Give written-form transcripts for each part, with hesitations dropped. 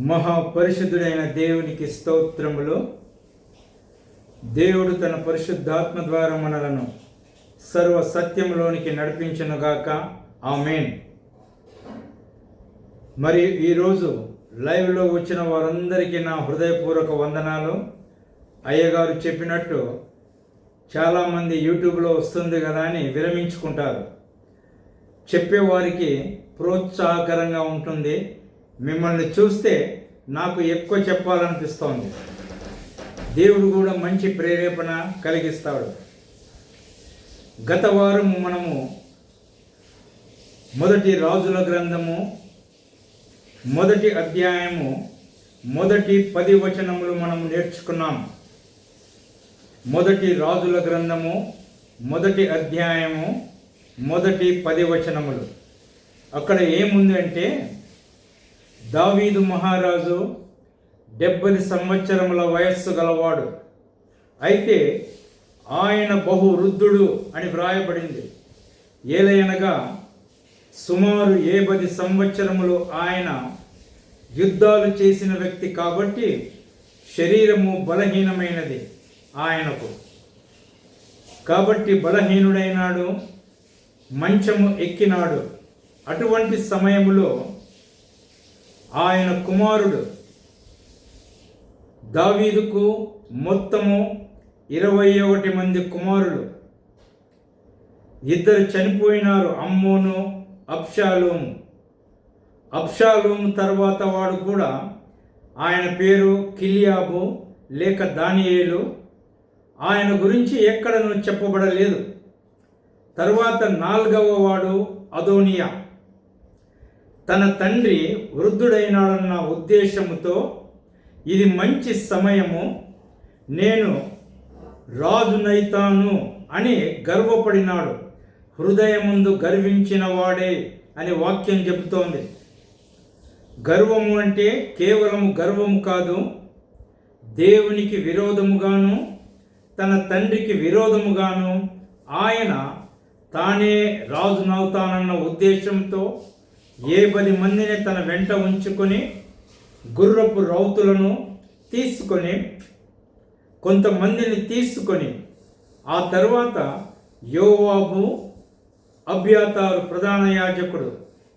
మహాపరిశుద్ధుడైన దేవునికి స్తోత్రములు. దేవుడు తన పరిశుద్ధాత్మ ద్వారా మనలను సర్వ సత్యంలోనికి నడిపించునుగాక. ఆమేన్. మరి ఈరోజు లైవ్లో వచ్చిన వారందరికీ నా హృదయపూర్వక వందనాలు. అయ్యగారు చెప్పినట్టు చాలామంది యూట్యూబ్లో వస్తుంది కదా అని విరమించుకుంటారు. చెప్పేవారికి ప్రోత్సాహకరంగా ఉంటుంది. మిమ్మల్ని చూస్తే నాకు ఎక్కువ చెప్పాలనిపిస్తోంది. దేవుడు కూడా మంచి ప్రేరేపణ కలిగిస్తాడు. గత వారం మనము మొదటి రాజుల గ్రంథము మొదటి అధ్యాయము మొదటి 10 వచనములు మనం నేర్చుకున్నాం. మొదటి రాజుల గ్రంథము మొదటి అధ్యాయము మొదటి 10 వచనములు. అక్కడ ఏముందంటే, దావీదు మహారాజు 70 సంవత్సరముల వయస్సు గలవాడు. అయితే ఆయన బహు వృద్ధుడు అని వ్రాయబడింది. ఏలయనగా సుమారు 70 సంవత్సరములు ఆయన యుద్ధాలు చేసిన వ్యక్తి కాబట్టి శరీరము బలహీనమైనది ఆయనకు. కాబట్టి బలహీనుడైనాడు, మంచము ఎక్కినాడు. అటువంటి సమయములో ఆయన కుమారుడు దావీదుకు మొత్తము 21 మంది కుమారులు. 2 చనిపోయినారు, అమ్మోను, అబ్షాలోము. అబ్షాలోము తర్వాత వాడు కూడా, ఆయన పేరు కిలియాబు లేక దానియేలు. ఆయన గురించి ఎక్కడనూ చెప్పబడలేదు. తర్వాత 4వ వాడు అదోనియా. తన తండ్రి వృద్ధుడైనాడన్న ఉద్దేశముతో ఇది మంచి సమయము, నేను రాజునైతాను అని గర్వపడినాడు. హృదయముందు గర్వించిన వాడే అని వాక్యం చెబుతోంది. గర్వము అంటే కేవలము గర్వము కాదు, దేవునికి విరోధముగాను తన తండ్రికి విరోధముగాను ఆయన తానే రాజునవుతానన్న ఉద్దేశంతో 10 మందిని తన వెంట ఉంచుకొని గుర్రపు రౌతులను తీసుకొని కొంతమందిని తీసుకొని ఆ తర్వాత యోవాబు, అబ్యాతారు ప్రధాన యాజకుడు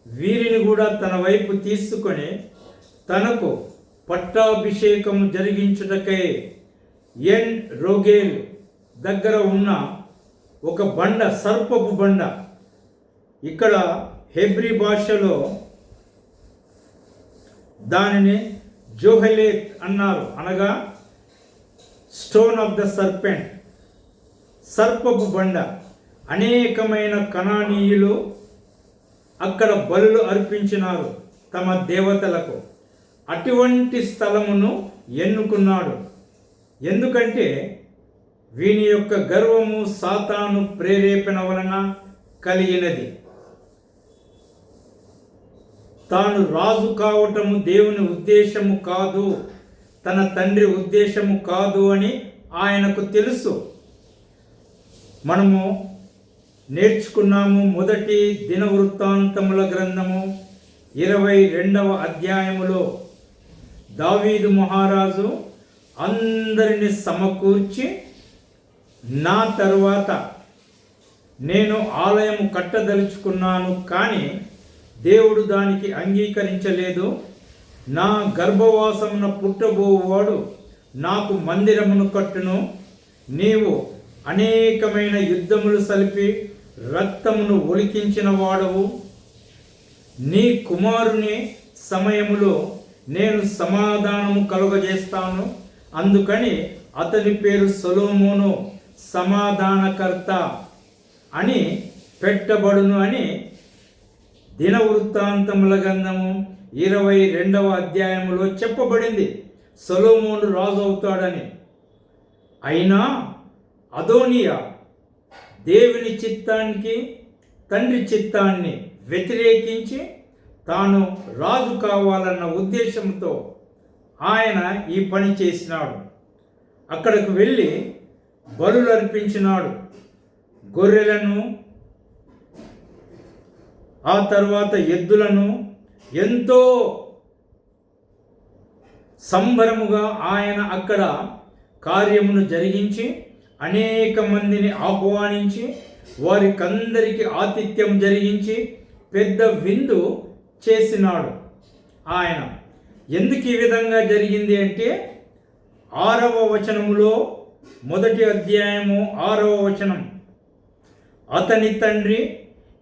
వీరిని కూడా తన వైపు తీసుకొని తనకు పట్టాభిషేకం జరిగించుటకై ఎన్ రోగేల్ దగ్గర ఉన్న ఒక బండ, సర్పపు బండ, ఇక్కడ హెబ్రీ భాషలో దానిని జోహెలేత్ అన్నారు, అనగా స్టోన్ ఆఫ్ ద సర్పెంట్, సర్పపు బండ. అనేకమైన కనానీయులు అక్కడ బలులు అర్పించినారు తమ దేవతలకు. అటువంటి స్థలమును ఎన్నుకున్నాడు. ఎందుకంటే వీని యొక్క గర్వము సాతాను ప్రేరేపణ వలన కలిగినది. తాను రాజు కావటము దేవుని ఉద్దేశము కాదు, తన తండ్రి ఉద్దేశము కాదు అని ఆయనకు తెలుసు. మనము నేర్చుకున్నాము. మొదటి దినవృత్తాంతముల గ్రంథము 22వ అధ్యాయములో దావీదు మహారాజు అందరిని సమకూర్చి, నా తరువాత నేను ఆలయము కట్టదలుచుకున్నాను, కానీ దేవుడు దానికి అంగీకరించలేదు. నా గర్భవాసమున పుట్టబోవాడు నాకు మందిరమును కట్టును. నీవు అనేకమైన యుద్ధములు సలిపి రక్తమును ఒలికించిన వాడవు. నీ కుమారుని సమయములో నేను సమాధానము కలుగజేస్తాను. అందుకని అతని పేరు సొలొమోను, సమాధానకర్త అని పెట్టబడును అని దినవృత్తాంతముల గ్రంథము 22వ అధ్యాయములో చెప్పబడింది. సొలొమోను రాజు అవుతాడని. అయినా అదోనియా దేవుని చిత్తానికి, తండ్రి చిత్తాన్ని వ్యతిరేకించి తాను రాజు కావాలన్న ఉద్దేశంతో ఆయన ఈ పని చేసినాడు. అక్కడికి వెళ్ళి బలులు అర్పించినాడు. గొర్రెలను, ఆ తర్వాత ఎద్దులను ఎంతో సంబరముగా ఆయన అక్కడ కార్యమును జరిగించి అనేక మందిని ఆహ్వానించి వారికందరికీ ఆతిథ్యం జరిగించి పెద్ద విందు చేసినాడు. ఆయన ఎందుకు ఈ విధంగా జరిగింది అంటే 6వ వచనములో, మొదటి అధ్యాయము 6వ వచనం, అతని తండ్రి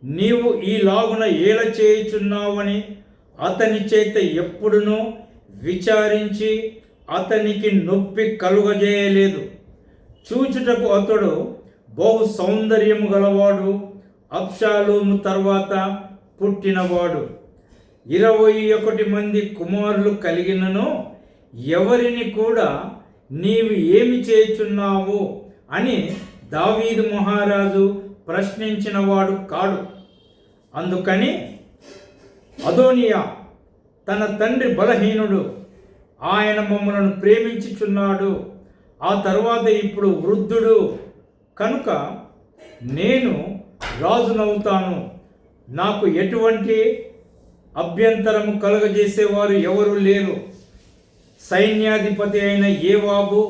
నీవు ఈలాగున ఏల చేయుచున్నావని అతని చేత ఎప్పుడునూ విచారించి అతనికి నొప్పి కలుగజేయలేదు. చూచుటకు అతడు బహు సౌందర్యము గలవాడు, అబ్షాలోము తర్వాత పుట్టినవాడు. 21 మంది కుమారులు కలిగినను ఎవరిని కూడా నీవు ఏమి చేయుచున్నావు అని దావీదు మహారాజు ప్రశ్నించిన వాడు కాడు. అందుకని అదోనియా తన తండ్రి బలహీనుడు, ఆయన మమ్మలను ప్రేమించుచున్నాడు, ఆ తర్వాత ఇప్పుడు వృద్ధుడు కనుక నేను రాజునవుతాను, నాకు ఎటువంటి అభ్యంతరము కలుగజేసేవారు ఎవరు లేరు. సైన్యాధిపతి అయిన యోవాబు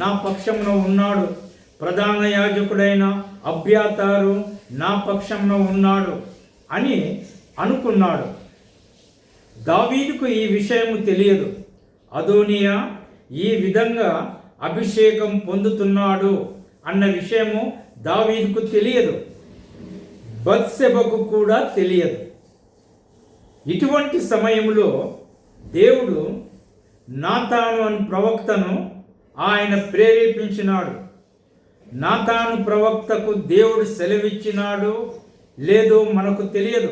నా పక్షంలో ఉన్నాడు, ప్రధాన యాజకుడైన అబ్యాతారు నా పక్షంలో ఉన్నాడు అని అనుకున్నాడు. దావీదుకు ఈ విషయము తెలియదు. అదోనియా ఈ విధంగా అభిషేకం పొందుతున్నాడు అన్న విషయము దావీదుకు తెలియదు, బత్షెబకు కూడా తెలియదు. ఇటువంటి సమయంలో దేవుడు నాతాను అను ప్రవక్తను ఆయన ప్రేరేపించినాడు. నాతాను ప్రవక్తకు దేవుడు సెలవిచ్చినాడు లేదో మనకు తెలియదు.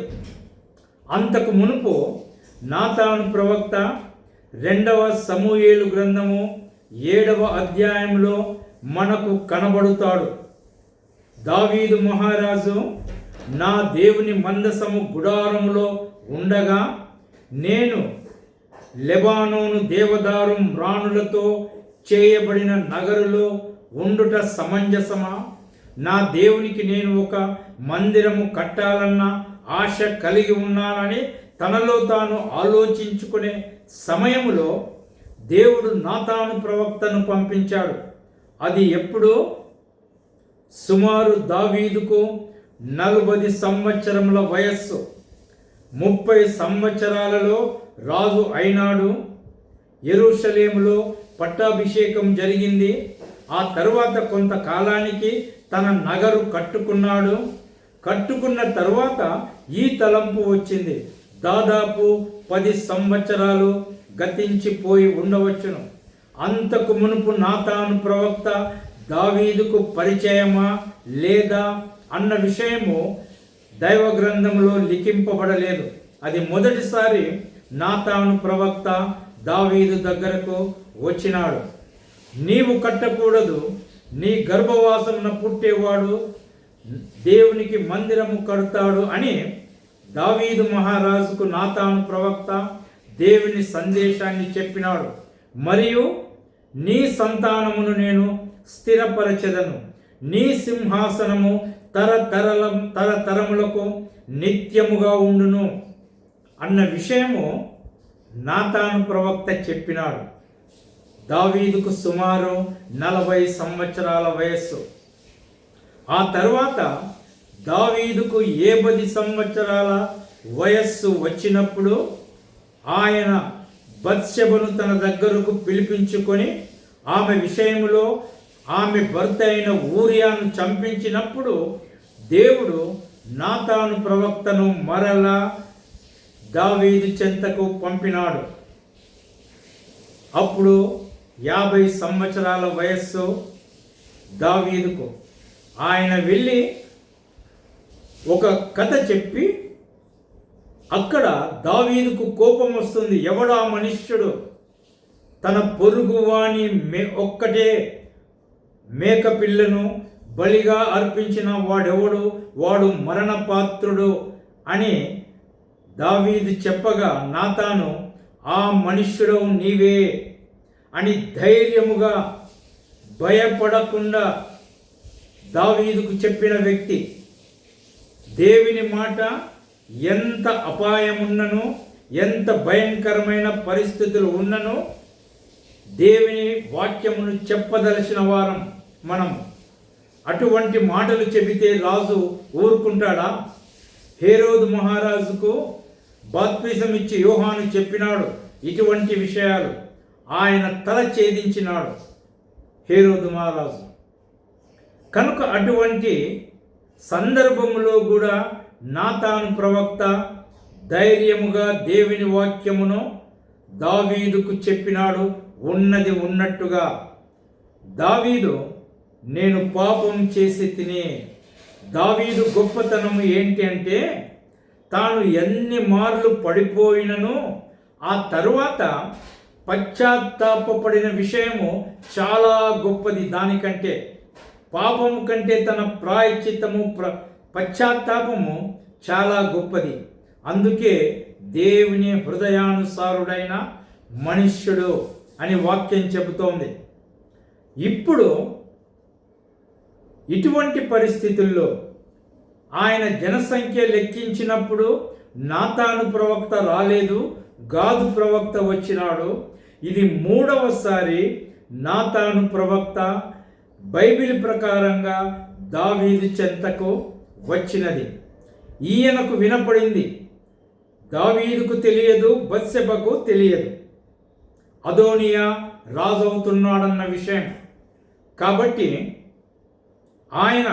అంతకు మునుపు నాతాను ప్రవక్త 2వ సమూయేలు గ్రంథము 7వ అధ్యాయంలో మనకు కనబడుతాడు. దావీదు మహారాజు నా దేవుని మందసము గుడారములో ఉండగా నేను లెబానోను దేవదారు మ్రాణులతో చేయబడిన నగరులో ఉండుట సమంజసమా? నా దేవునికి నేను ఒక మందిరము కట్టాలన్న ఆశ కలిగి ఉన్నానని తనలో తాను ఆలోచించుకునే సమయంలో దేవుడు నాతాను ప్రవక్తను పంపించాడు. అది ఎప్పుడో సుమారు దావీదుకు 40 సంవత్సరముల వయస్సు, 30 సంవత్సరాలలో రాజు అయినాడు. యెరూషలేములో పట్టాభిషేకం జరిగింది. ఆ తరువాత కొంతకాలానికి తన నగరు కట్టుకున్నాడు. కట్టుకున్న తరువాత ఈ తలంపు వచ్చింది. దాదాపు 10 సంవత్సరాలు గతించిపోయి ఉండవచ్చును. అంతకు మునుపు నాతాను ప్రవక్త దావీదుకు పరిచయమా లేదా అన్న విషయము దైవ గ్రంథంలో లిఖింపబడలేదు. అది మొదటిసారి నాతాను ప్రవక్త దావీదు దగ్గరకు వచ్చినాడు. నీవు కట్టకూడదు, నీ గర్భవాసమున పుట్టేవాడు దేవునికి మందిరము కడతాడు అని దావీదు మహారాజుకు నాతాను ప్రవక్త దేవుని సందేశాన్ని చెప్పినాడు. మరియు నీ సంతానమును నేను స్థిరపరచెదను, నీ సింహాసనము తరతరములకు నిత్యముగా ఉండును అన్న విషయము నాతాను ప్రవక్త చెప్పినాడు. దావీదుకు సుమారు 40 సంవత్సరాల వయస్సు. ఆ తర్వాత దావీదుకు 10 సంవత్సరాల వయస్సు వచ్చినప్పుడు ఆయన బత్షెబను తన దగ్గరకు పిలిపించుకొని ఆమె విషయంలో ఆమె భర్త అయిన ఊరియాను చంపించినప్పుడు దేవుడు నాతాను ప్రవక్తను మరలా దావీదు చెంతకు పంపినాడు. అప్పుడు 50 సంవత్సరాల వయస్సు దావీదుకు. ఆయన వెళ్ళి ఒక కథ చెప్పి అక్కడ దావీదుకు కోపం వస్తుంది. ఎవడా మనుష్యుడు తన పొరుగువాని ఒక్కటే మేక పిల్లను బలిగా అర్పించిన వాడెవడు, వాడు మరణపాత్రుడు అని దావీదు చెప్పగా నాతాను ఆ మనుష్యుడు నీవే అని ధైర్యముగా భయపడకుండా దావీదుకు చెప్పిన వ్యక్తి. దేవుని మాట ఎంత అపాయమున్నను, ఎంత భయంకరమైన పరిస్థితులు ఉన్నను దేవుని వాక్యమును చెప్పదలసిన వారం మనం. అటువంటి మాటలు చెబితే రాజు ఊరుకుంటాడా? హేరోదు మహారాజుకు బాప్తిసం ఇచ్చి యోహాను చెప్పినాడు ఇటువంటి విషయాలు. ఆయన తల ఛేదించినాడు హేరోదు మహారాజు. కనుక అటువంటి సందర్భములో కూడా నాతాను ప్రవక్త ధైర్యముగా దేవుని వాక్యమును దావీదుకు చెప్పినాడు, ఉన్నది ఉన్నట్టుగా. దావీదు, నేను పాపం చేసి తిని. దావీదు గొప్పతనం ఏంటి అంటే, తాను ఎన్ని మార్లు పడిపోయినను ఆ తరువాత పశ్చాత్తాపపడిన విషయము చాలా గొప్పది. దానికంటే పాపము కంటే తన ప్రాయశ్చిత్తము పశ్చాత్తాపము చాలా గొప్పది. అందుకే దేవుని హృదయానుసారుడైన మనుష్యుడు అని వాక్యం చెబుతోంది. ఇప్పుడు ఇటువంటి పరిస్థితుల్లో ఆయన జనసంఖ్య లెక్కించినప్పుడు నాతాను ప్రవక్త రాలేదు, గాదు ప్రవక్త వచ్చినాడు. ఇది 3వసారి నాతాను ప్రవక్త బైబిల్ ప్రకారంగా దావీదు చెంతకు వచ్చినది. ఈయనకు వినపడింది, దావీదుకు తెలియదు, బత్షెబకు తెలియదు అదోనియా రాజవుతున్నాడన్న విషయం. కాబట్టి ఆయన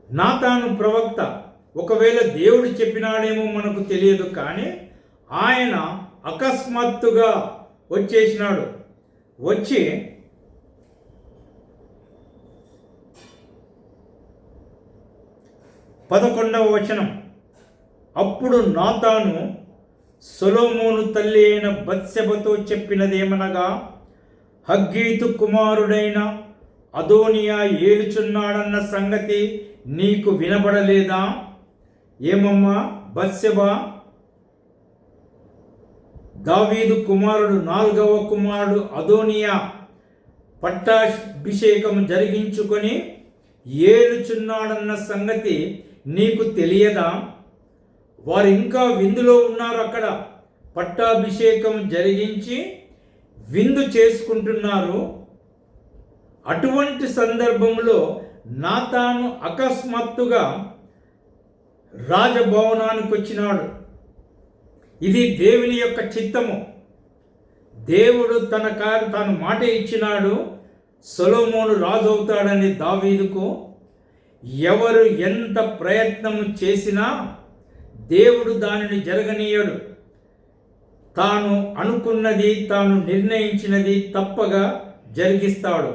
నాతాను ప్రవక్త ఒకవేళ దేవుడు చెప్పినాడేమో మనకు తెలియదు, కానీ ఆయన అకస్మాత్తుగా వచ్చేసినాడు. వచ్చి పదకొండవ వచనం, అప్పుడు నాతాను సొలొమోను తల్లి అయిన బత్షెబతో చెప్పినదేమనగా, హగ్గీతు కుమారుడైన అదోనియా ఏలుచున్నాడన్న సంగతి నీకు వినబడలేదా? ఏమమ్మా బత్షెబా, దావీదు కుమారుడు 4వ కుమారుడు అదోనియా పట్టాభిషేకం జరిగించుకొని ఏలుచున్నాడన్న సంగతి నీకు తెలియదా? వారు ఇంకా విందులో ఉన్నారు. అక్కడ పట్టాభిషేకం జరిగించి విందు చేసుకుంటున్నారు. అటువంటి సందర్భంలో నాతాను అకస్మాత్తుగా రాజభవనానికి వచ్చినాడు. ఇది దేవుని యొక్క చిత్తము. దేవుడు తాను మాట ఇచ్చినాడు, సొలొమోను రాజు అవుతాడని దావీదుకు. ఎవరు ఎంత ప్రయత్నం చేసినా దేవుడు దానిని జరగనీయడు. తాను అనుకున్నది, తాను నిర్ణయించినది తప్పగా జరిగిస్తాడు.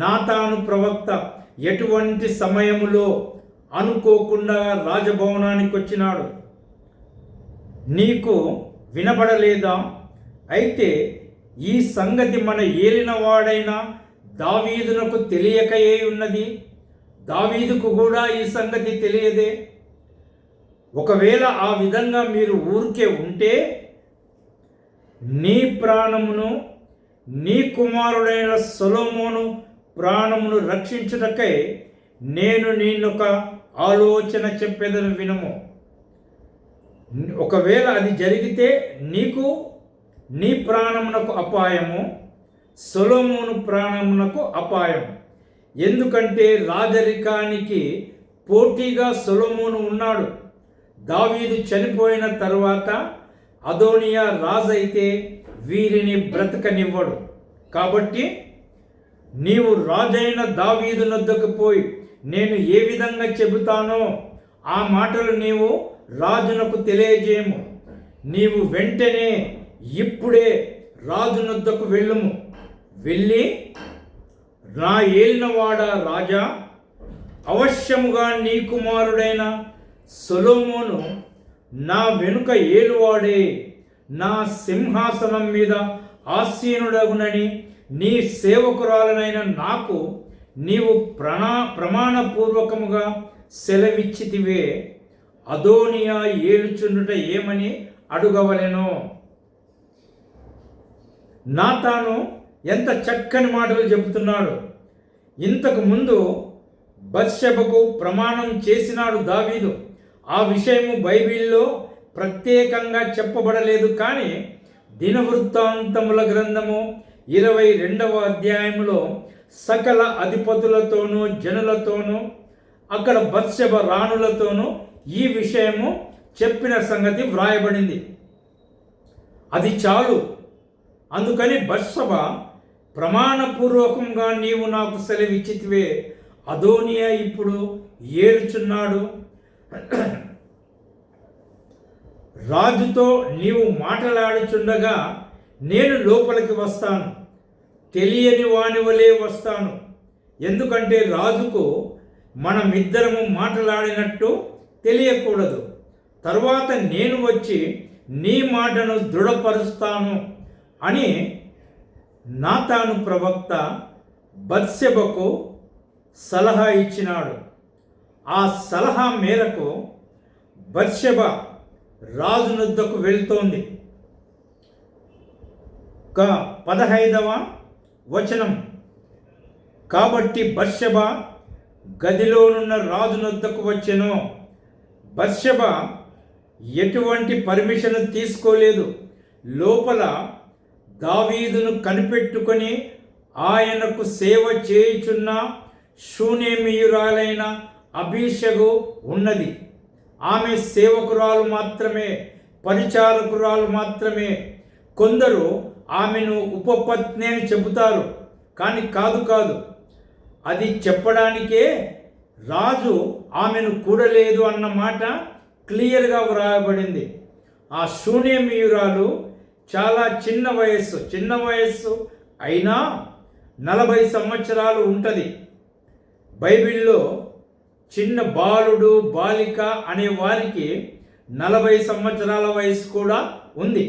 నాతాను ప్రవక్త ఎటువంటి సమయములో అనుకోకుండా రాజభవనానికి వచ్చినాడు. నీకు వినబడలేదా? అయితే ఈ సంగతి మన ఏలినవాడైన దావీదునకు తెలియకయే ఉన్నది. దావీదుకు కూడా ఈ సంగతి తెలియదే. ఒకవేళ ఆ విధంగా మీరు ఊరికే ఉంటే నీ ప్రాణమును, నీ కుమారుడైన సొలొమోను ప్రాణమును రక్షించుటకై నేను నీనొక ఆలోచన చెప్పేదని వినము. ఒకవేళ అది జరిగితే నీకు, నీ ప్రాణమునకు అపాయము, సొలొమోను ప్రాణమునకు అపాయం. ఎందుకంటే రాజరికానికి పోటీగా సొలొమోను ఉన్నాడు. దావీదు చనిపోయిన తరువాత అదోనియా రాజైతే వీరిని బ్రతకనివ్వడు. కాబట్టి నీవు రాజైన దావీదు నొద్దకు పోయి నేను ఏ విధంగా చెబుతానో ఆ మాటలు నీవు రాజునకు తెలియజేయము. నీవు వెంటనే ఇప్పుడే రాజు నొద్దకు వెళ్ళుము. వెళ్ళి, నా ఏలినవాడ రాజా, అవశ్యముగా నీ కుమారుడైన సొలొమోను నా వెనుక ఏలువాడే, నా సింహాసనం మీద ఆసీనుడగునని నీ సేవకురాలనైన నాకు నీవు ప్రమాణపూర్వకముగా సెలవిచ్చితివే. అదోనియా ఏలుచుండుట ఏమని అడుగవలెనో. నాతాను ఎంత చక్కని మాటలు చెబుతున్నాడు. ఇంతకు ముందు బత్షెబకు ప్రమాణం చేసినాడు దావీదు. ఆ విషయము బైబిల్లో ప్రత్యేకంగా చెప్పబడలేదు, కానీ దినవృత్తాంతముల గ్రంథము 22వ అధ్యాయములో సకల అధిపతులతోనూ జనులతోనూ అక్కడ బత్షెబ రాణులతోనూ ఈ విషయము చెప్పిన సంగతి వ్రాయబడింది. అది చాలు. అందుకని బత్షెబ ప్రమాణపూర్వకంగా నీవు నాకు సెలవిచ్చితివే, అదోనియా ఇప్పుడు ఏలుచున్నాడు, రాజుతో నీవు మాట్లాడుచుండగా నేను లోపలికి వస్తాను, తెలియని వాని వలె వస్తాను. ఎందుకంటే రాజుకు మనమిద్దరము మాట్లాడినట్టు తెలియకూడదు. తరువాత నేను వచ్చి నీ మాటను దృఢపరుస్తాను అని నాతాను ప్రవక్త బత్షెబకు సలహా ఇచ్చినాడు. ఆ సలహా మేరకు బత్షెబ రాజునొద్దకు వెళ్తోంది. 15వ వచనం. కాబట్టి బత్షెబ గదిలోనున్న రాజునొద్దకు వచ్చెను. బత్షెబ ఎటువంటి పర్మిషన్ తీసుకోలేదు. లోపల దావీదును కనిపెట్టుకొని ఆయనకు సేవ చేయుచున్న షూనేమీయురాలైన అబీషగు ఉన్నది. ఆమె సేవకురాలు మాత్రమే, పరిచారకురాలు మాత్రమే. కొందరు ఆమెను ఉపపత్ని అని చెబుతారు, కానీ కాదు. అది చెప్పడానికే రాజు ఆమెను కూడలేదు అన్న మాట క్లియర్గా వ్రాయబడింది. ఆ షూనేమీయురాలు చాలా చిన్న వయస్సు అయినా 40 సంవత్సరాలు ఉంటుంది. బైబిల్లో చిన్న బాలుడు బాలిక అనే వారికి 40 సంవత్సరాల వయసు కూడా ఉంది.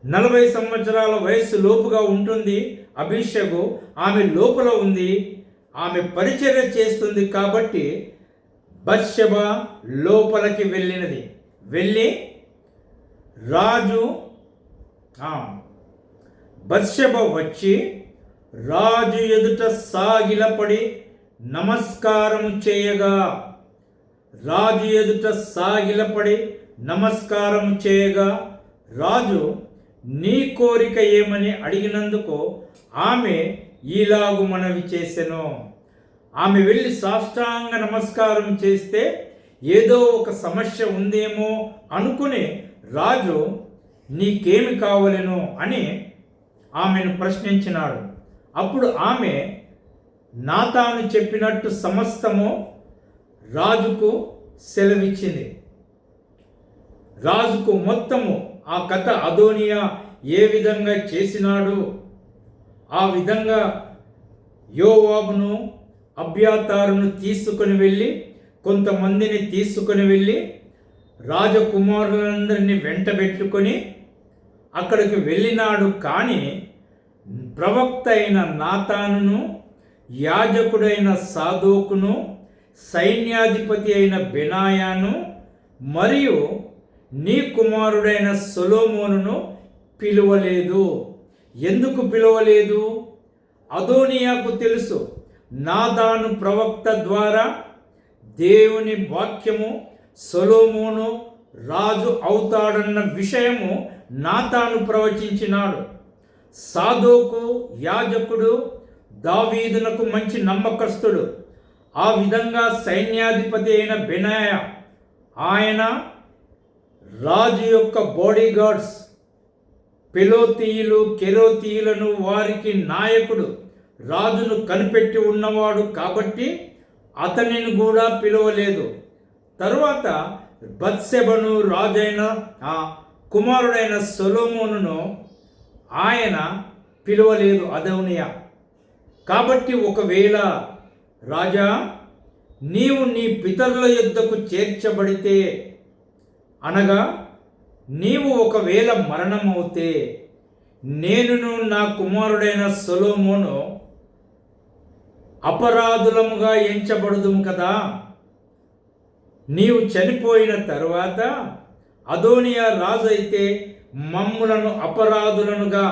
40 సంవత్సరాల వయసు లోపుగా ఉంటుంది అభిషేకు. ఆమె లోపల ఉంది, ఆమె పరిచర్య చేస్తుంది. కాబట్టి బత్షెబ లోపలికి వెళ్ళి బత్షెబ వచ్చి రాజు ఎదుట సాగిలపడి నమస్కారం చేయగా రాజు నీ కోరిక ఏమని అడిగినందుకు ఆమె ఈలాగు మనవి చేసెను. ఆమె వెళ్ళి సాష్టాంగ నమస్కారం చేస్తే ఏదో ఒక సమస్య ఉందేమో అనుకుని రాజు నీకేమి కావలెను అని ఆమెను ప్రశ్నించినాడు. అప్పుడు ఆమె నాతాను చెప్పినట్టు సమస్తము రాజుకు సెలవిచ్చింది. రాజుకు మొత్తము ఆ కథ అదోనియా ఏ విధంగా చేసినాడు, ఆ విధంగా యోవాబును అబ్యాతారును కొంతమందిని తీసుకొని వెళ్ళి రాజకుమారులందరినీ వెంటబెట్టుకొని అక్కడికి వెళ్ళినాడు. కానీ ప్రవక్త అయిన నాతానును, యాజకుడైన సాదోకును, సైన్యాధిపతి అయిన బెనాయాను మరియు నీ కుమారుడైన సొలొమోనును పిలువలేదు. ఎందుకు పిలువలేదు? అదోనియాకు తెలుసు నాతాను ప్రవక్త ద్వారా దేవుని వాక్యము సొలొమోను రాజు అవుతాడన్న విషయము నాతాను ప్రవచించినాడు. సాదోకు యాజకుడు దావీదునకు మంచి నమ్మకస్తుడు. ఆ విధంగా సైన్యాధిపతి అయిన బెనాయా, ఆయన రాజు యొక్క బాడీగార్డ్స్, పెలోతీయులు కెరోతీయులను వారికి నాయకుడు, రాజును కనిపెట్టి ఉన్నవాడు. కాబట్టి అతనిని కూడా పిలువలేదు. తరువాత బత్షెబను రాజైన కుమారుడైన సొలొమోనును ఆయన పిలువలేదు అదోనియా. కాబట్టి ఒకవేళ రాజా నీవు నీ పితరుల యొద్దకు చేర్చబడితే, అనగా నీవు ఒకవేళ మరణమవుతే నేనును నా కుమారుడైన సొలొమోను అపరాధులముగా ఎంచబడుదుము కదా. నీవు చనిపోయిన తరువాత అదోనియా రాజు అయితే మమ్ములను అపరాధులనుగా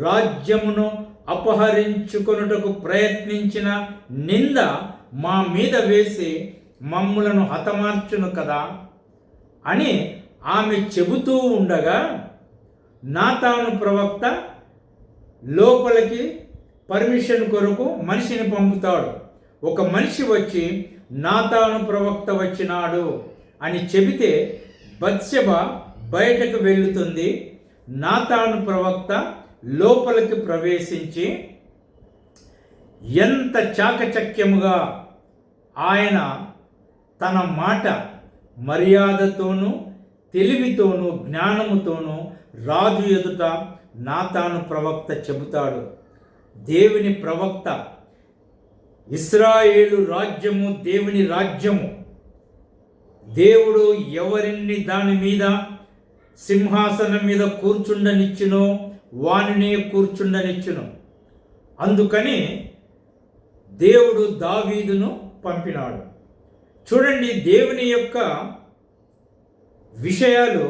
రాజ్యమును అపహరించుకొనుటకు ప్రయత్నించిన నింద మా మీద వేసి మమ్ములను హతమార్చును కదా అని ఆమె చెబుతూ ఉండగా నాతాను ప్రవక్త లోపలికి పర్మిషన్ కొరకు మనిషిని పంపుతాడు. ఒక మనిషి వచ్చి నాతాను ప్రవక్త వచ్చినాడు అని చెబితే బత్షెబ బయటకు వెళుతుంది. నాతాను ప్రవక్త లోపలికి ప్రవేశించి ఎంత చాకచక్యముగా ఆయన తన మాట మర్యాదతోనూ తెలివితోనూ జ్ఞానముతోనూ రాజు ఎదుట నాతాను ప్రవక్త చెబుతాడు. దేవుని ప్రవక్త, ఇశ్రాయేలు రాజ్యము దేవుని రాజ్యము. దేవుడు ఎవరిని దాని మీద సింహాసనం మీద కూర్చుండనిచ్చునో వానినే కూర్చుండనిచ్చును. అందుకని దేవుడు దావీదును పంపినాడు. చూడండి, దేవుని యొక్క విషయాలు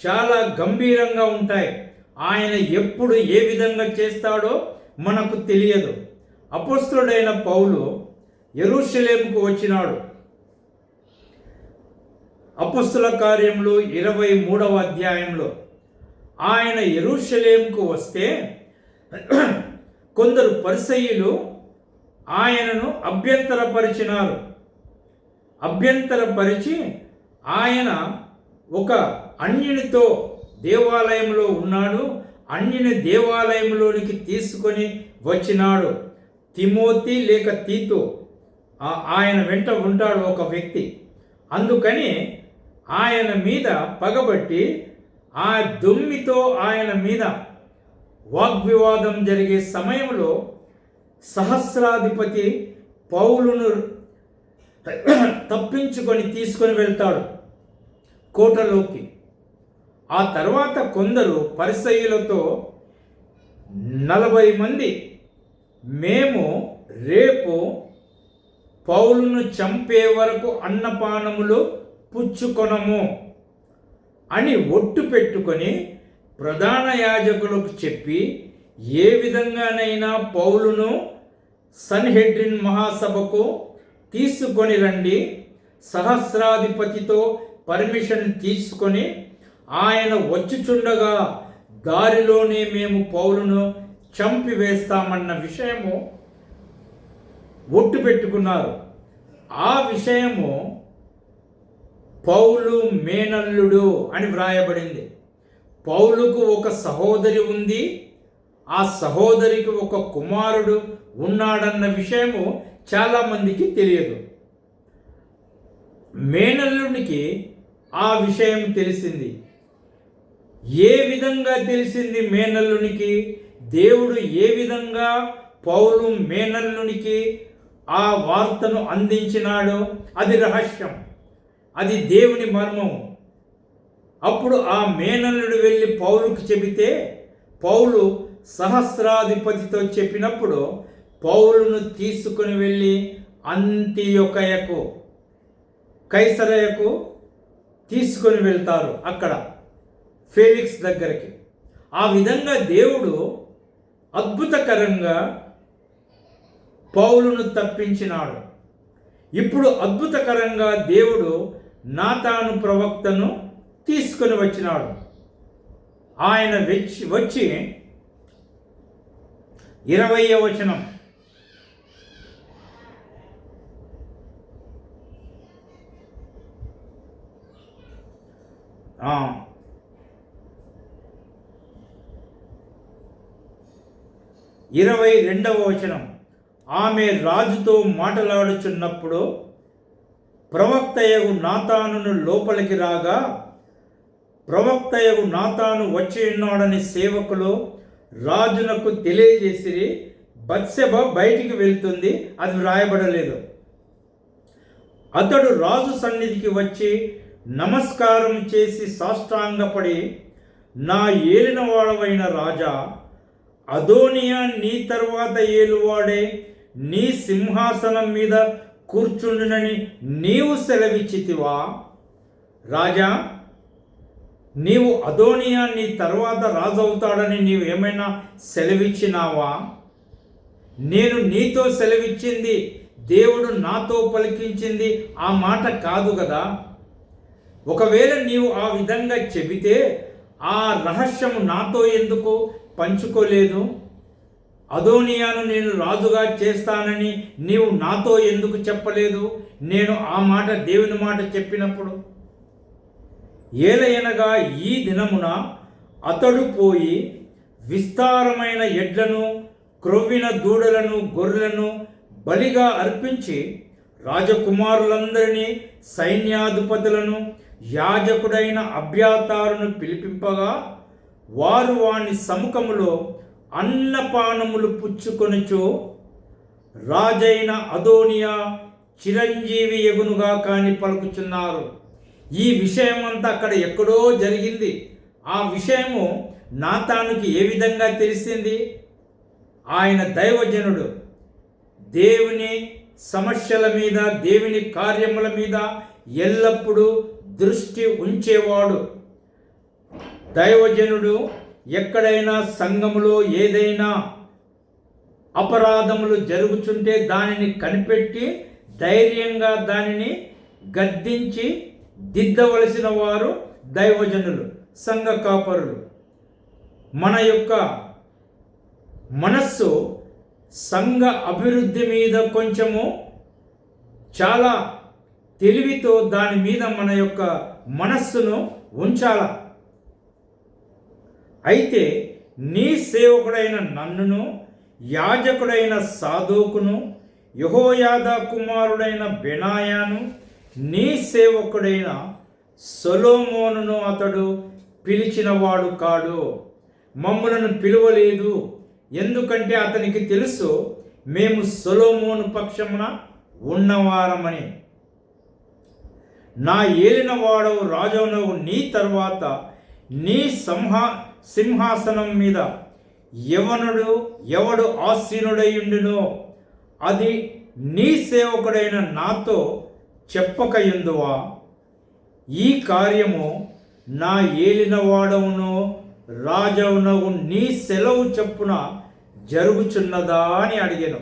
చాలా గంభీరంగా ఉంటాయి. ఆయన ఎప్పుడు ఏ విధంగా చేస్తాడో మనకు తెలియదు. అపోస్తలుడైన పౌలు యెరూషలేముకు వచ్చినాడు. అపోస్తల కార్యములు 23వ అధ్యాయంలో ఆయన యెరూషలేముకు వస్తే కొందరు పరిసయ్యులు ఆయనను అభ్యంతరపరిచి ఆయన ఒక అన్యునితో దేవాలయంలో ఉన్నాడు, అన్యుని దేవాలయంలోనికి తీసుకొని వచ్చినాడు. తిమోతి లేక తీతు ఆయన వెంట ఉంటాడు ఒక వ్యక్తి. అందుకని ఆయన మీద పగబట్టి ఆ దొమ్మితో ఆయన మీద వాగ్వివాదం జరిగే సమయంలో సహస్రాధిపతి పౌలును తప్పించుకొని తీసుకొని వెళ్తాడు కోటలోకి. ఆ తర్వాత కొందరు పరిసయ్యులతో 40 మంది మేము రేపు పౌలును చంపే వరకు అన్నపానములు పుచ్చుకొనము అని ఒట్టు పెట్టుకొని ప్రధాన యాజకులకు చెప్పి ఏ విధంగానైనా పౌలును సన్హెడ్రిన్ మహాసభకు తీసుకొని రండి, సహస్రాధిపతితో పర్మిషన్ తీసుకొని ఆయన వచ్చుచుండగా దారిలోనే మేము పౌలును చంపివేస్తామన్న విషయము ఒట్టు పెట్టుకున్నారు. ఆ విషయము పౌలు మేనల్లుడు అని వ్రాయబడింది. పౌలుకు ఒక సహోదరి ఉంది, ఆ సహోదరికి ఒక కుమారుడు ఉన్నాడన్న విషయము చాలామందికి తెలియదు. మేనల్లునికి ఆ విషయం తెలిసింది. ఏ విధంగా తెలిసింది మేనల్లునికి? దేవుడు ఏ విధంగా పౌలు మేనల్లునికి ఆ వార్తను అందించినాడో అది రహస్యం, అది దేవుని మర్మము. అప్పుడు ఆ మేనల్లుడు వెళ్ళి పౌలుకు చెబితే పౌలు సహస్రాధిపతితో చెప్పినప్పుడు పౌలును తీసుకుని వెళ్ళి అంతియొకయకు కైసరయకు తీసుకొని వెళ్తారు, అక్కడ ఫేలిక్స్ దగ్గరికి. ఆ విధంగా దేవుడు అద్భుతకరంగా పౌలును తప్పించినాడు. ఇప్పుడు అద్భుతకరంగా దేవుడు నాతాను ప్రవక్తను తీసుకొని వచ్చినాడు. ఆయన వచ్చి 20వ వచనం, ఆ 22వ వచనం, ఆమె రాజుతో మాట్లాడుచున్నప్పుడు ప్రవక్తయగు నాతానును లోపలికి రాగా ప్రవక్తయగు నాతాను వచ్చి ఉన్నాడని సేవకులు రాజునకు తెలియజేసిరి. బత్షెబ బయటికి వెళ్తుంది, అది వ్రాయబడలేదు. అతడు రాజు సన్నిధికి వచ్చి నమస్కారం చేసి సాష్టాంగపడి, నా ఏలినవాడవైన రాజా, అదోనియా నీ తరువాత ఏలువాడే నీ సింహాసనం మీద కూర్చుండునని నీవు సెలవిచ్చితివా? రాజా, నీవు అదోనియా నీ తర్వాత రాజు అవుతాడని నీవు ఏమైనా సెలవిచ్చినావా? నేను నీతో సెలవిచ్చింది దేవుడు నాతో పలికించింది ఆ మాట కాదు కదా. ఒకవేళ నీవు ఆ విధంగా చెబితే ఆ రహస్యము నాతో ఎందుకు పంచుకోలేదు? అదోనియాను నేను రాజుగా చేస్తానని నీవు నాతో ఎందుకు చెప్పలేదు? నేను ఆ మాట దేవుని మాట చెప్పినప్పుడు. ఏలయనగా ఈ దినమున అతడు పోయి విస్తారమైన ఎడ్లను, క్రొవ్విన దూడలను, గొర్రెలను బలిగా అర్పించి రాజకుమారులందరినీ, సైన్యాధిపతులను, యాజకుడైన అబ్యాతారును పిలిపింపగా వారు వాని సముఖములో అన్నపానములు పుచ్చుకొనుచు, రాజైన అదోనియా చిరంజీవి ఎగునుగా కాని పలుకుచున్నారు. ఈ విషయమంతా అక్కడ ఎక్కడో జరిగింది. ఆ విషయము నాతానుకి ఏ విధంగా తెలిసింది? ఆయన దైవజనుడు, దేవుని సమస్యల మీద, దేవుని కార్యముల మీద ఎల్లప్పుడూ దృష్టి ఉంచేవాడు. దైవజనుడు ఎక్కడైనా సంఘములో ఏదైనా అపరాధములు జరుగుతుంటే దానిని కనిపెట్టి ధైర్యంగా దానిని గద్దించి దిద్దవలసిన వారు దైవజనులు, సంఘ కాపరులు. మన యొక్క మనస్సు సంఘ అభివృద్ధి మీద కొంచెము చాలా తెలివితో దాని మీద మన యొక్క మనస్సును ఉంచాల. అయితే నీ సేవకుడైన నన్నును, యాజకుడైన సాదోకును, యెహోయాదా కుమారుడైన బెనాయాను, నీ సేవకుడైన సొలొమోనును అతడు పిలిచినవాడు కాడు. మమ్ములను పిలువలేదు. ఎందుకంటే అతనికి తెలుసు మేము సొలొమోను పక్షమున ఉన్నవారమని. నా ఏలినవాడవు రాజవునవు నీ తర్వాత నీ సింహాసనం మీద ఎవడు ఆసీనుడయుండునో అది నీ సేవకుడైన నాతో చెప్పకయుందువా? ఈ కార్యము నా ఏలినవాడవునో రాజవునవు నీ సెలవు చెప్పున జరుగుచున్నదా అని అడిగాను.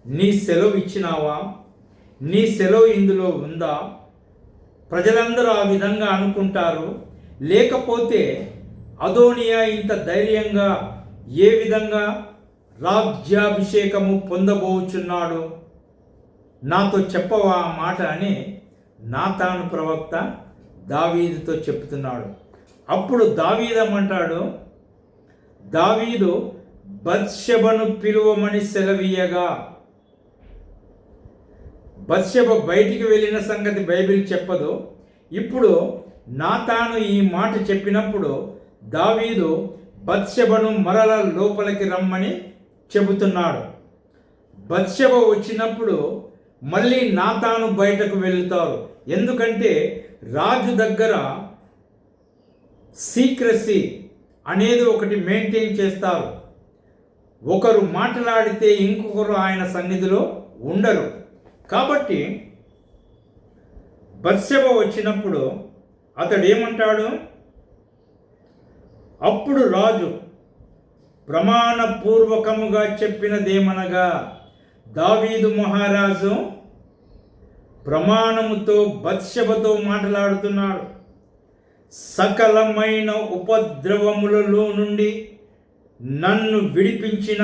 నీ సెలవు ఇచ్చినావా? నీ సెలవు ఇందులో ఉందా? ప్రజలందరూ ఆ విధంగా అనుకుంటారు. లేకపోతే అదోనియా ఇంత ధైర్యంగా ఏ విధంగా రాజ్యాభిషేకము పొందబోచున్నాడు? నాతో చెప్పవా ఆ మాట అని నాతాను ప్రవక్త దావీదుతో చెప్తున్నాడు. అప్పుడు దావీదమంటాడు, దావీదు బత్షెబను పిలువమని సెలవీయగా, బత్షెబ బయటికి వెళ్ళిన సంగతి బైబిల్ చెప్పదు. ఇప్పుడు నాతాను ఈ మాట చెప్పినప్పుడు దావీదు బత్షెబను మరల లోపలికి రమ్మని చెబుతున్నాడు. బత్షెబ వచ్చినప్పుడు మళ్ళీ నాతాను బయటకు వెళ్తారు. ఎందుకంటే రాజు దగ్గర సీక్రసీ అనేది ఒకటి మెయింటైన్ చేస్తారు. ఒకరు మాట్లాడితే ఇంకొకరు ఆయన సన్నిధిలో ఉండరు. కాబట్టి బత్షెబ వచ్చినప్పుడు అతడు ఏమంటాడు? అప్పుడు రాజు ప్రమాణపూర్వకముగా చెప్పినదేమనగా, దావీదు మహారాజు ప్రమాణముతో బత్షెబతో మాట్లాడుతున్నాడు. సకలమైన ఉపద్రవములలో నుండి నన్ను విడిపించిన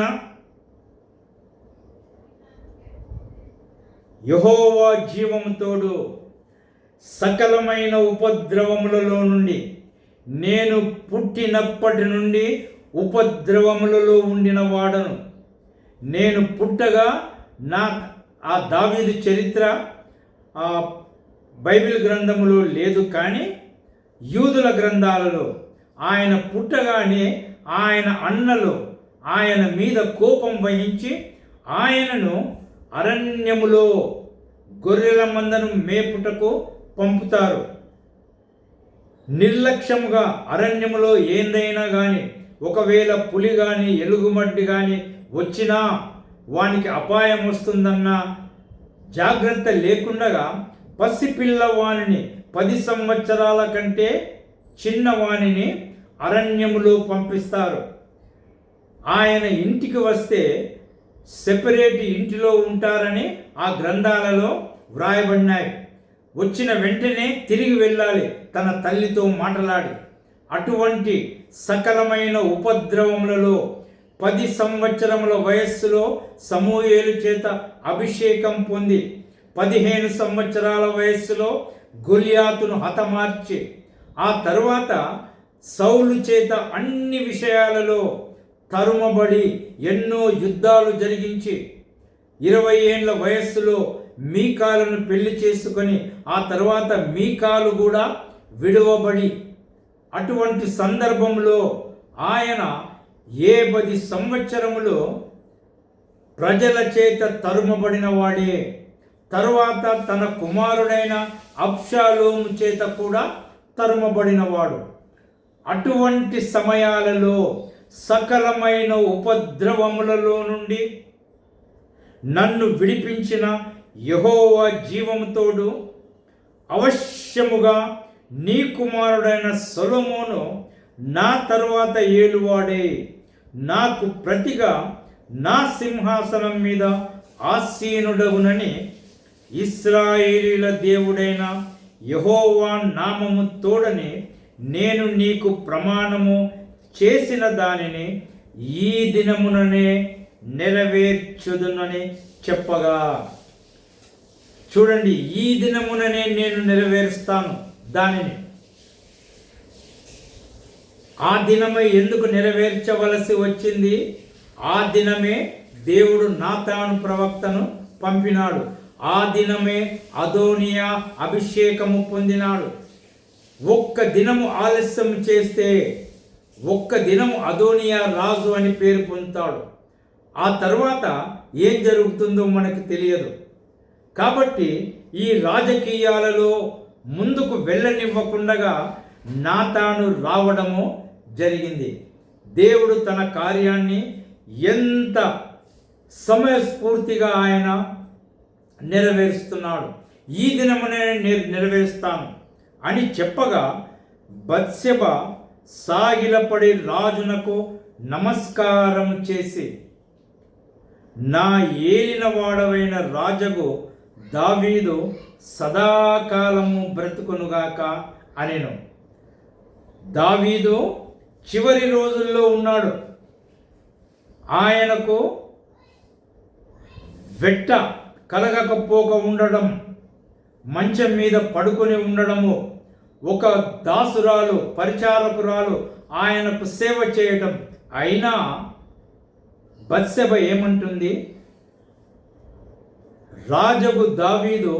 యెహోవా జీవము తోడు, సకలమైన ఉపద్రవములలో నుండి, నేను పుట్టినప్పటి నుండి ఉపద్రవములలో ఉండిన వాడను. నేను పుట్టగా ఆ దావీదు చరిత్ర ఆ బైబిల్ గ్రంథములో లేదు, కానీ యూదుల గ్రంథాలలో ఆయన పుట్టగానే ఆయన అన్నలు ఆయన మీద కోపం వహించి ఆయనను అరణ్యములో గొర్రెల మందను మేపుటకు పంపుతారు. నిర్లక్ష్యముగా అరణ్యములో ఏందైనా కానీ, ఒకవేళ పులి కానీ ఎలుగుమడ్డి కానీ వచ్చినా వానికి అపాయం వస్తుందన్న జాగ్రత్త లేకుండగా పసిపిల్లవాణిని 10 సంవత్సరాల కంటే చిన్నవాణిని అరణ్యములో పంపిస్తారు. ఆయన ఇంటికి వస్తే సెపరేట్ ఇంటిలో ఉంటారని ఆ గ్రంథాలలో వ్రాయబడినాయి. వచ్చిన వెంటనే తిరిగి వెళ్ళాలి తన తల్లితో మాట్లాడి. అటువంటి సకలమైన ఉపద్రవములలో 10 సంవత్సరముల వయస్సులో సమూయేలు చేత అభిషేకం పొంది 15 సంవత్సరాల వయస్సులో గొలియాతును హతమార్చి ఆ తరువాత సౌలు చేత అన్ని విషయాలలో తరుమబడి ఎన్నో యుద్ధాలు జరిగించి 20 ఏండ్ల వయస్సులో మీకాలును పెళ్లి చేసుకొని ఆ తర్వాత మీకాలు కూడా విడువబడి అటువంటి సందర్భంలో ఆయన 10 సంవత్సరములో ప్రజల చేత తరుమబడిన వాడే. తరువాత తన కుమారుడైన అబ్షాలోము చేత కూడా తరుమబడినవాడు. అటువంటి సమయాలలో సకలమైన ఉపద్రవములలో నుండి నన్ను విడిపించిన యెహోవా జీవముతోడు అవశ్యముగా నీ కుమారుడైన సొలొమోను నా తరువాత ఏలువాడే. నాకు ప్రతిగా నా సింహాసనం మీద ఆసీనుడగునని ఇశ్రాయేలీల దేవుడైన యెహోవా నామము తోడని నేను నీకు ప్రమాణము చేసిన దానిని ఈ దినముననే నెరవేర్చుదునని చెప్పగా, చూడండి, ఈ దినముననే నేను నెరవేరుస్తాను దానిని. ఆ దినమే ఎందుకు నెరవేర్చవలసి వచ్చింది? ఆ దినమే దేవుడు నాతాను ప్రవక్తను పంపినాడు. ఆ దినమే అదోనియా అభిషేకము పొందినాడు. ఒక్క దినము ఆలస్యం చేస్తే ఒక్క దినము అదోనియా రాజు అని పేరు పొందుతాడు. ఆ తర్వాత ఏం జరుగుతుందో మనకు తెలియదు. కాబట్టి ఈ రాజకీయాలలో ముందుకు వెళ్ళనివ్వకుండా నాతాను రావడము జరిగింది. దేవుడు తన కార్యాన్ని ఎంత సమయస్ఫూర్తిగా ఆయన నెరవేరుస్తున్నాడు. ఈ దినమునే నెరవేరుస్తాను అని చెప్పగా బత్షెబ సాగిలపడి రాజునకు నమస్కారం చేసి, నా ఏలినవాడవైన రాజగు దావీదు సదాకాలము బ్రతుకునుగాక అనెను. దావీదు చివరి రోజుల్లో ఉన్నాడు. ఆయనకు వెట్ట కలగకపోక ఉండడం, మంచం మీద పడుకొని ఉండడము, ఒక దాసురాలు పరిచారకురాలు ఆయనకు సేవ చేయటం. అయినా బత్షెబ ఏమంటుంది? రాజగు దావీదు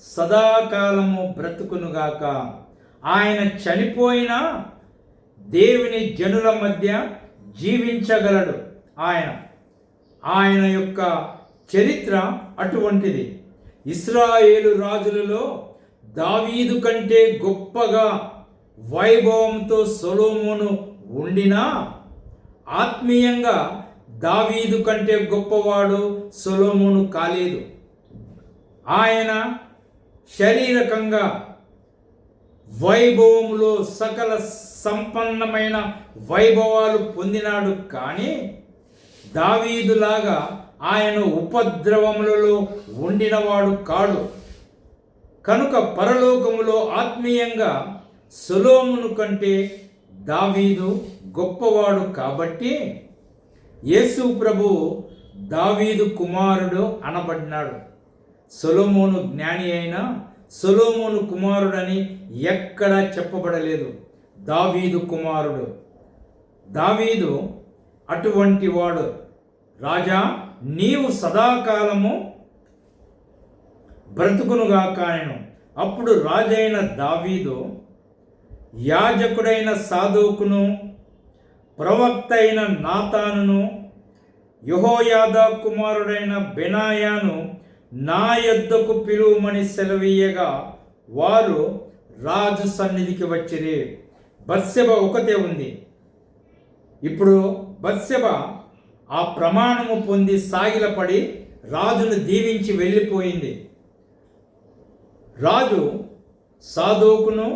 సదాకాలము బ్రతుకునుగాక. ఆయన చనిపోయినా దేవుని జనుల మధ్య జీవించగలడు. ఆయన యొక్క చరిత్ర అటువంటిది. ఇశ్రాయేలు రాజులలో దావీదు కంటే గొప్పగా వైభవంతో సొలొమోను ఉండినా ఆత్మీయంగా దావీదు కంటే గొప్పవాడు సొలొమోను కాలేదు. ఆయన శారీరకంగా వైభవములో సకల సంపన్నమైన వైభవాలు పొందినాడు. కానీ దావీదులాగా ఆయన ఉపద్రవములలో ఉండినవాడు కాడు. కనుక పరలోకములో ఆత్మీయంగా సొలొమోను కంటే దావీదు గొప్పవాడు. కాబట్టి యేసు ప్రభు దావీదు కుమారుడు అనబడినాడు. సొలొమోను జ్ఞాని అయినా సొలొమోను కుమారుడని ఎక్కడా చెప్పబడలేదు. దావీదు కుమారుడు. దావీదు అటువంటి వాడు. రాజా, నీవు సదాకాలము బ్రతుకునుగాక అనెను. అప్పుడు రాజైన దావీదు యాజకుడైన సాదోకును ప్రవక్త అయిన నాతానును యెహోయాదా కుమారుడైన బెనాయాను నా యొద్దకు పిలువమని సెలవీయగా వారు రాజు సన్నిధికి వచ్చిరి. బత్షెబ ఒకతే ఉంది. ఇప్పుడు బత్షెబ ఆ ప్రమాణము పొంది సాగిలపడి రాజును దీవించి వెళ్ళిపోయింది. రాజు సాదోకును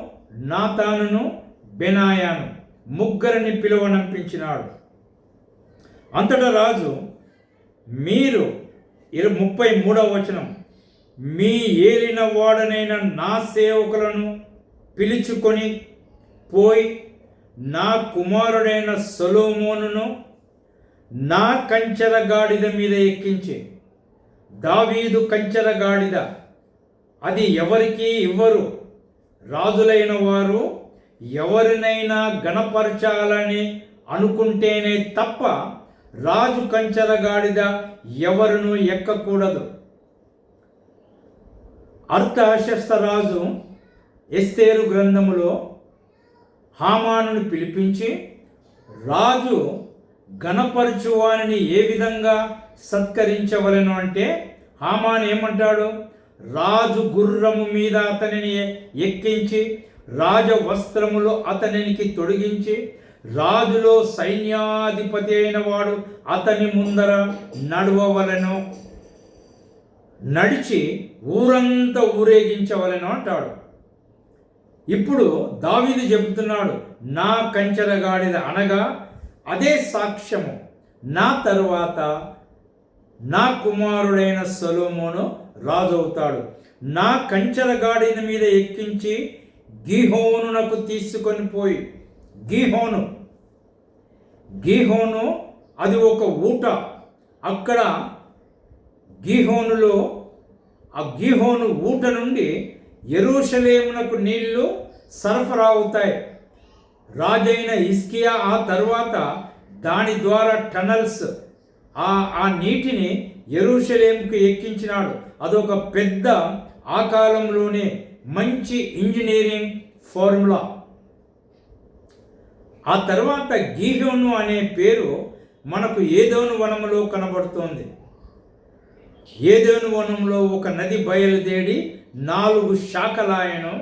నాతానును బెనాయాను ముగ్గురిని పిలువనంపించినాడు. అంతటా రాజు, మీరు 33వ వచనం, మీ ఏలిన వాడనైన నా సేవకులను పిలుచుకొని పోయి నా కుమారుడైన సొలొమోనును నా కంచెల గాడిద మీద ఎక్కించి, దావీదు కంచెల గాడిద అది ఎవరికి ఇవ్వరు. రాజులైన వారు ఎవరినైనా గణపరచాలని అనుకుంటేనే తప్ప రాజు కంచెల గాడిద ఎవరును ఎక్కకూడదు. అర్తహషస్త రాజు ఎస్తేరు గ్రంథములో హామానుని పిలిపించి, రాజు గణపరచువానిని ఏ విధంగా సత్కరించవలెను అంటే, హామాను ఏమంటాడు? రాజు గుర్రము మీద అతనిని ఎక్కించి, రాజ వస్త్రములో అతనికి తొడిగించి, రాజులో సైన్యాధిపతి అయిన వాడు అతని ముందర నడవవలెను, నడిచి ఊరంతా ఊరేగించవలెను అంటాడు. ఇప్పుడు దావీదు చెబుతున్నాడు, నా కంచెల గాడిద అనగా అదే సాక్ష్యము. నా తరువాత నా కుమారుడైన సొలొమోను రాజు అవుతాడు. నా కంచెల గాడిద మీద ఎక్కించి గీహోనునకు తీసుకొని పోయి, గీహోను అది ఒక ఊట. అక్కడ గీహోనులో ఆ గీహోను ఊట నుండి యెరూషలేమునకు నీళ్లు సరఫరా అవుతాయి. రాజైన హిజ్కియా ఆ తర్వాత దాని ద్వారా టనల్స్ ఆ నీటిని యెరూషలేముకు ఎక్కించినాడు. అదొక పెద్ద, ఆ కాలంలోనే మంచి ఇంజనీరింగ్ ఫార్ములా. ఆ తర్వాత గీహోను అనే పేరు మనకు ఏదోను వనములో కనబడుతోంది. ఏదోను వనంలో ఒక నది బయలుదేరి 4 శాఖలాయను.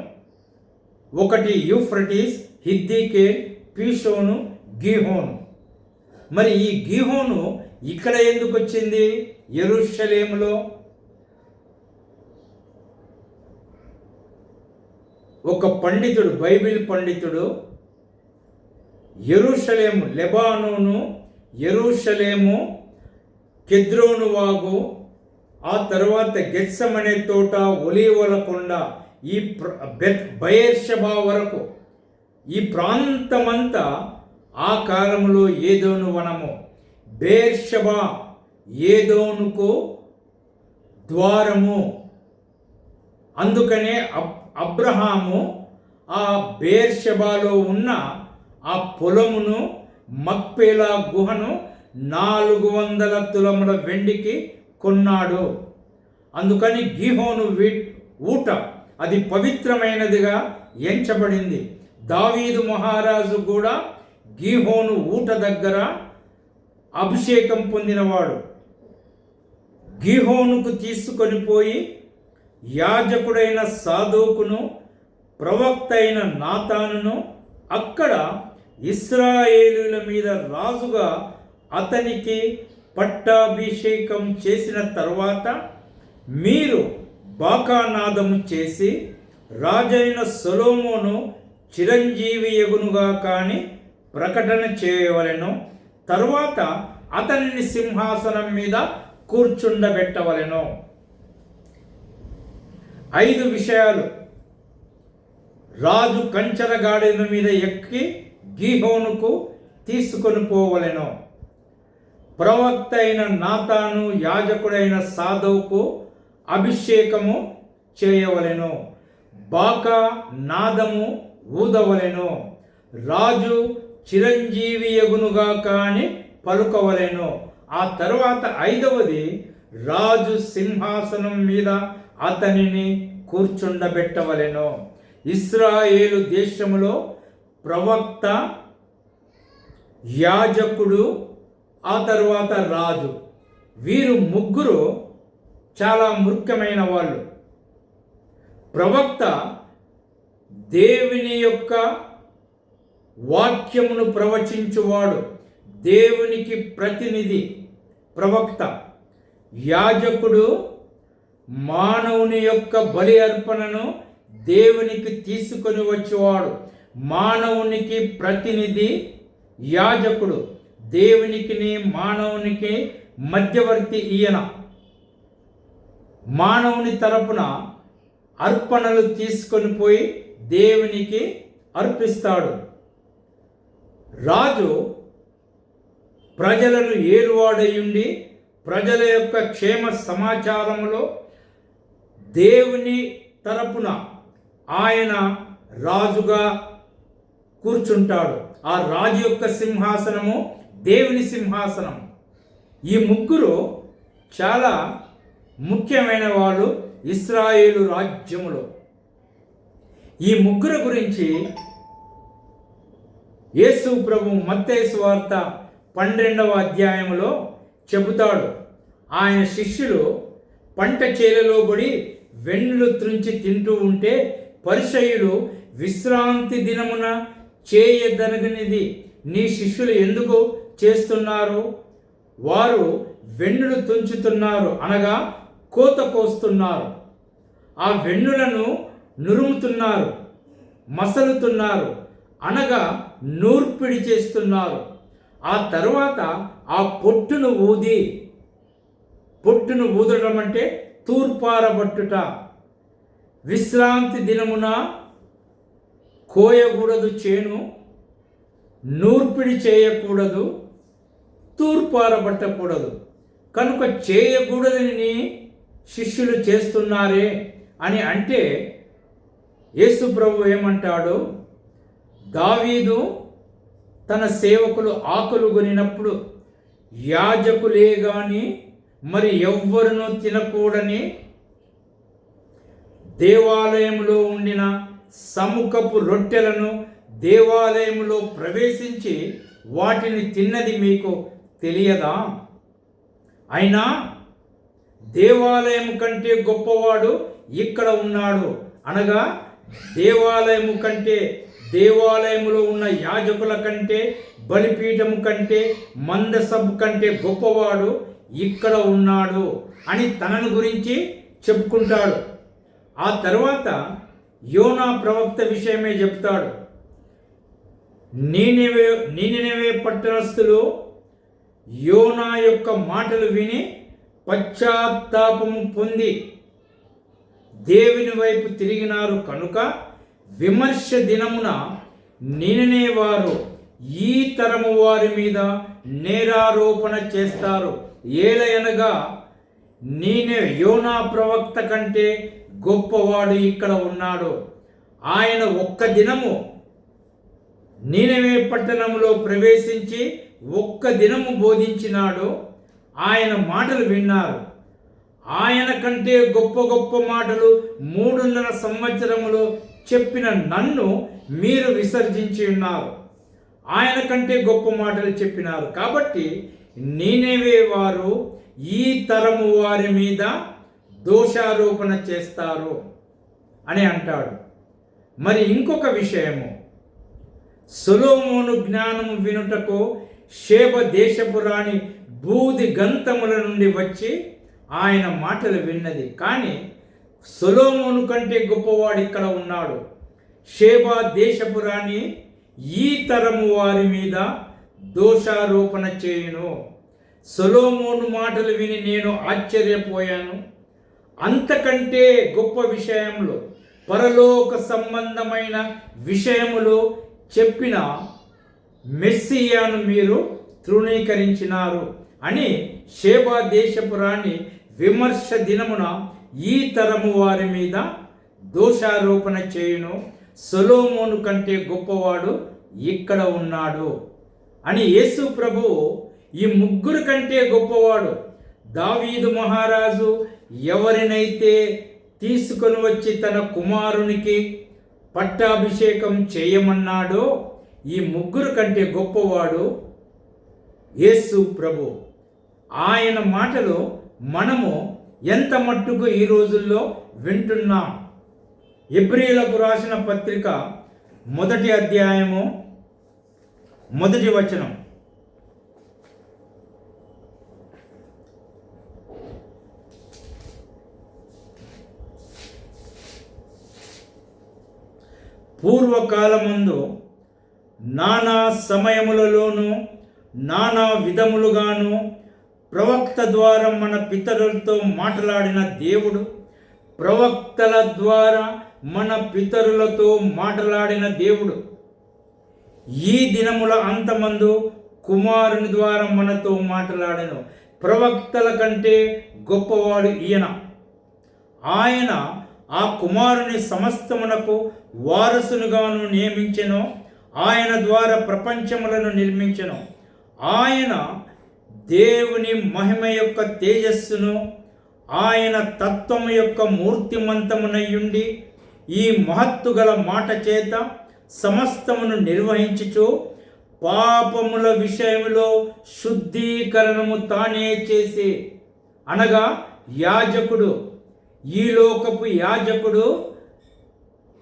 ఒకటి యూఫ్రటీస్, హిద్దీకేల్, పీషోను, గీహోను. మరి ఈ గీహోను ఇక్కడ ఎందుకు వచ్చింది? యెరూషలేములో ఒక పండితుడు, బైబిల్ పండితుడు, యెరూషలేము, లెబానోను, యెరూషలేము, కెద్రోను వాగు, ఆ తర్వాత గెత్సమనే తోట, ఒలీవల కొండ, ఈ బెయేర్షెబా వరకు ఈ ప్రాంతమంతా ఆ కాలంలో ఏదోను వనము. బెయేర్షెబా ఏదోనుకు ద్వారము. అందుకనే అబ్రహాము ఆ బెయేర్షెబాలో ఉన్న ఆ పొలమును, మక్పేలా గుహను 400 తులముల వెండికి కొన్నాడు. అందుకని గీహోను ఊట అది పవిత్రమైనదిగా ఎంచబడింది. దావీదు మహారాజు కూడా గీహోను ఊట దగ్గర అభిషేకం పొందినవాడు. గీహోనుకు తీసుకొని పోయి యాజకుడైన సాదోకును, ప్రవక్త అయిన నాతానును అక్కడ ఇశ్రాయేలుల మీద రాజుగా అతనికి పట్టాభిషేకం చేసిన తర్వాత, మీరు బాకానాదము చేసి రాజైన సొలొమోను చిరంజీవి యగునుగా కాని ప్రకటన చేయవలెను. తరువాత అతనిని సింహాసనం మీద కూర్చుండబెట్టవలెను. 5 విషయాలు. రాజు కంచెల గాడిద మీద ఎక్కి గీహోనుకు తీసుకొని పోవలెను. ప్రవక్త అయిన నాతాను, యాజకుడైన సాదోకు అభిషేకము చేయవలెను. బాకా నాదము ఊదవలెను. రాజు చిరంజీవి యగునుగా కాని పలుకవలెను. ఆ తర్వాత 5వది, రాజు సింహాసనం మీద అతనిని కూర్చుండబెట్టవలెను. ఇశ్రాయేలు దేశములో ప్రవక్త, యాజకుడు, ఆ తరువాత రాజు, వీరు ముగ్గురు చాలా ముఖ్యమైన వాళ్ళు. ప్రవక్త దేవుని యొక్క వాక్యమును ప్రవచించువాడు, దేవునికి ప్రతినిధి ప్రవక్త. యాజకుడు మానవుని యొక్క బలి అర్పణను దేవునికి తీసుకొని వచ్చేవాడు. మానవునికి ప్రతినిధి యాజకుడు. దేవునికి మానవునికి మధ్యవర్తి ఈయన. మానవుని తరపున అర్పణలు తీసుకొని పోయి దేవునికి అర్పిస్తాడు. రాజు ప్రజలను ఏలువాడయుండి ప్రజల యొక్క క్షేమ సమాచారములో దేవుని తరపున ఆయన రాజుగా కూర్చుంటాడు. ఆ రాజు యొక్క సింహాసనము దేవుని సింహాసనం. ఈ ముగ్గురు చాలా ముఖ్యమైన వాళ్ళు ఇశ్రాయేలు రాజ్యములో. ఈ ముగ్గురు గురించి యేసు ప్రభు మత్తయి సువార్త 12వ అధ్యాయంలో చెబుతాడు. ఆయన శిష్యులు పంట చేలలో పడి వెన్నులు త్రుంచి తింటూ ఉంటే పరిసయ్యులు, విశ్రాంతి దినమున చేయదనగనిది నీ శిష్యులు ఎందుకు చేస్తున్నారు? వారు వెన్నులు తుంచుతున్నారు, అనగా కోత కోస్తున్నారు. ఆ వెన్నులను నురుముతున్నారు, మసలుతున్నారు, అనగా నూర్పిడి చేస్తున్నారు. ఆ తరువాత ఆ పొట్టును ఊదడం అంటే తూర్పారబట్టుట. విశ్రాంతి దినమున కోయకూడదు చేను, నూర్పిడి చేయకూడదు, తూర్పారబట్టకూడదు. కనుక చేయకూడదని శిష్యులు చేస్తున్నారే అని అంటే యేసు ప్రభు ఏమంటాడు? దావీదు తన సేవకులు ఆకులు కొనినప్పుడు యాజకులే గాని మరి ఎవ్వరునూ తినకూడని దేవాలయంలో ఉండిన సముఖపు రొట్టెలను దేవాలయంలో ప్రవేశించి వాటిని తిన్నది మీకు తెలియదా? అయినా దేవాలయము కంటే గొప్పవాడు ఇక్కడ ఉన్నాడు, అనగా దేవాలయము కంటే, దేవాలయములో ఉన్న యాజకుల కంటే, బలిపీఠము కంటే, మందసము కంటే గొప్పవాడు ఇక్కడ ఉన్నాడు అని తనను గురించి చెప్పుకుంటాడు. ఆ తర్వాత యోనా ప్రవక్త విషయమే చెప్తాడు. నీనినవే పట్టణస్థులు యోనా యొక్క మాటలు విని పశ్చాత్తాపము పొంది దేవుని వైపు తిరిగినారు కనుక విమర్శ దినమున నిననే వారు ఈ తరము వారి మీద నేరారోపణ చేస్తారు. ఏలయనగా నేనే యోనా ప్రవక్త కంటే గొప్పవాడు ఇక్కడ ఉన్నాడు. ఆయన ఒక్క దినము నీనవే పట్టణంలో ప్రవేశించి ఒక్క దినము బోధించినాడు. ఆయన మాటలు విన్నారు. ఆయన కంటే గొప్ప గొప్ప మాటలు 3.5 సంవత్సరములు చెప్పిన నన్ను మీరు విసర్జించి ఉన్నారు. ఆయన కంటే గొప్ప మాటలు చెప్పినారు. కాబట్టి నీనెవే వారు ఈ తరము వారి మీద దోషారోపణ చేస్తారు అని అంటాడు. మరి ఇంకొక విషయము, సొలొమోను జ్ఞానము వినుటకు షేబ దేశపు రాణి బూది గంతముల నుండి వచ్చి ఆయన మాటలు విన్నది. కానీ సొలొమోను కంటే గొప్పవాడు ఇక్కడ ఉన్నాడు. షేబా దేశపు రాణి ఈ తరము వారి మీద దోషారోపణ చేయును. సొలొమోను మాటలు విని నేను ఆశ్చర్యపోయాను. అంతకంటే గొప్ప విషయములు, పరలోక సంబంధమైన విషయములు చెప్పిన మెస్సియాను మీరు తృణీకరించినారు అని షేబా దేశపు రాణి విమర్శ దినమున ఈ తరము వారి మీద దోషారోపణ చేయును. సొలొమోను కంటే గొప్పవాడు ఇక్కడ ఉన్నాడు అని యేసు ప్రభువు ఈ ముగ్గురు కంటే గొప్పవాడు. దావీదు మహారాజు ఎవరినైతే తీసుకొని వచ్చి తన కుమారునికి పట్టాభిషేకం చేయమన్నాడో ఈ ముగ్గురు కంటే గొప్పవాడు యేసు ప్రభు. ఆయన మాటలు మనము ఎంత మట్టుకు ఈ రోజుల్లో వింటున్నాం. హెబ్రీయులకు రాసిన పత్రిక 1వ అధ్యాయము 1వ వచనం, పూర్వకాలమందు నానా సమయములలోనూ నానా విధములుగాను ప్రవక్త ద్వారా మన పితరులతో మాట్లాడిన దేవుడు, ప్రవక్తల ద్వారా మన పితరులతో మాట్లాడిన దేవుడు ఈ దినముల అంతమందు కుమారుని ద్వారా మనతో మాట్లాడెను. ప్రవక్తల కంటే గొప్పవాడు ఈయన. ఆయన ఆ కుమారుని సమస్తమునకు వారసునిగాను నియమించెను. ఆయన ద్వారా ప్రపంచములను నిర్మించెను. ఆయన దేవుని మహిమ యొక్క తేజస్సును, ఆయన తత్వము యొక్క మూర్తిమంతమునయుండి ఈ మహత్తు గల మాట చేత సమస్తమును నిర్వహించుచు పాపముల విషయంలో శుద్ధీకరణము తానే చేసి, అనగా యాజకుడు, ఈ లోకపు యాజకుడు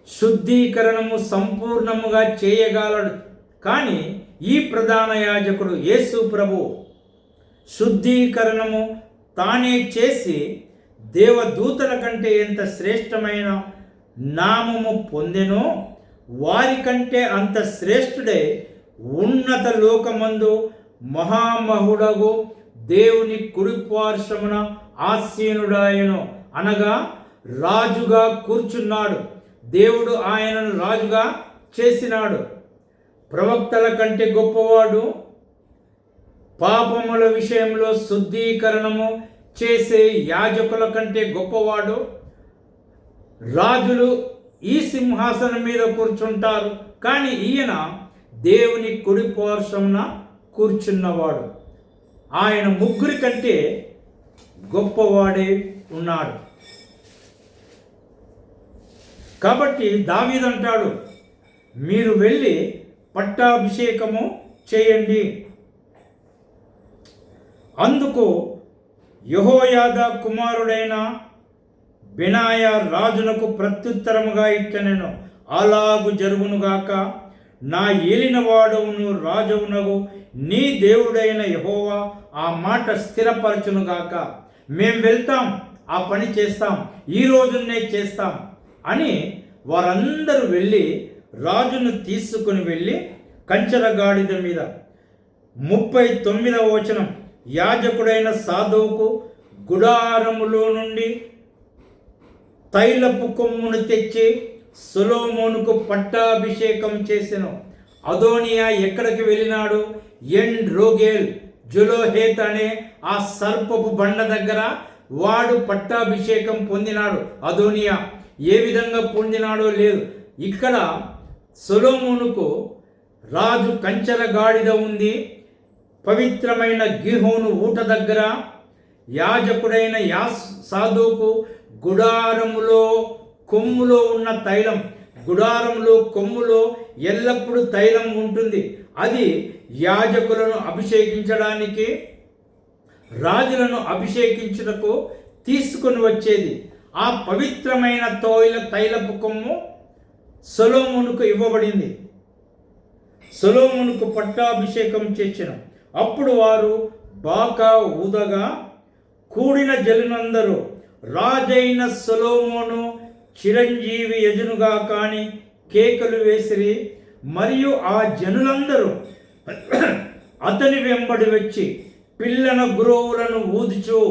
శుద్ధీకరణము సంపూర్ణముగా చేయగలడు. కానీ ఈ ప్రధాన యాజకుడు యేసు ప్రభు శుద్ధీకరణము తానే చేసి దేవదూతల కంటే ఎంత శ్రేష్టమైన నామము పొందెనో వారికంటే అంత శ్రేష్ఠుడే ఉన్నత లోకమందు మహామహుడగు దేవుని కుడిపార్శ్వమున ఆసీనుడాయను, అనగా రాజుగా కూర్చున్నాడు. దేవుడు ఆయనను రాజుగా చేసినాడు. ప్రవక్తల కంటే గొప్పవాడు, పాపముల విషయంలో శుద్ధీకరణము చేసే యాజకుల కంటే గొప్పవాడు. రాజులు ఈ సింహాసనం మీద కూర్చుంటారు, కానీ ఈయన దేవుని కుడి పార్శ్వమున కూర్చున్నవాడు. ఆయన ముగ్గురి కంటే గొప్పవాడే ఉన్నాడు. కాబట్టి దావీదు అంటాడు, మీరు వెళ్ళి పట్టాభిషేకము చేయండి. అందుకు యెహోయాదా కుమారుడైన బెనాయా రాజునకు ప్రత్యుత్తరముగా ఇట్లనెను, అలాగు జరుగునుగాక. నా ఏలినవాడవును రాజవునగు నీ దేవుడైన యెహోవా ఆ మాట స్థిరపరచునుగాక. మేం వెళ్తాం, ఆ పని చేస్తాం, ఈ రోజునే చేస్తాం అని వారందరూ వెళ్ళి రాజును తీసుకుని వెళ్ళి కంచెర గాడిద మీద 39వ వచనం, యాజకుడైన సాదోకు గుడారములో నుండి తైలపు కొమ్మును తెచ్చి సొలొమోనుకు పట్టాభిషేకం చేసెను. అదోనియా ఎక్కడికి వెళ్ళినాడు? ఎన్ రోగేల్ జులోహేత్ అనే ఆ సర్పపు బండ దగ్గర వాడు పట్టాభిషేకం పొందినాడు. అదోనియా ఏ విధంగా పొందినాడో లేదు. ఇక్కడ సొలొమోనుకు రాజు కంచెర గాడిద ఉంది. పవిత్రమైన గిహోను ఊట దగ్గర యాజకుడైన సాదోకు గుడారములో కొమ్ములో ఉన్న తైలం, గుడారంలో కొమ్ములో ఎల్లప్పుడూ తైలం ఉంటుంది. అది యాజకులను అభిషేకించడానికి, రాజులను అభిషేకించుటకు తీసుకొని వచ్చేది. ఆ పవిత్రమైన తైలపు కొమ్ము సొలొమోనుకు ఇవ్వబడింది. సొలొమోనుకు పట్టాభిషేకం చేసిన అప్పుడు వారు బాకా ఊదగా కూడిన జనులందరూ రాజైన సొలొమోను చిరంజీవి యజునుగా కాని కేకలు వేసిరి. మరియు ఆ జనులందరూ అతని వెంబడి వచ్చి పిల్లన గురోవులను ఊదుచు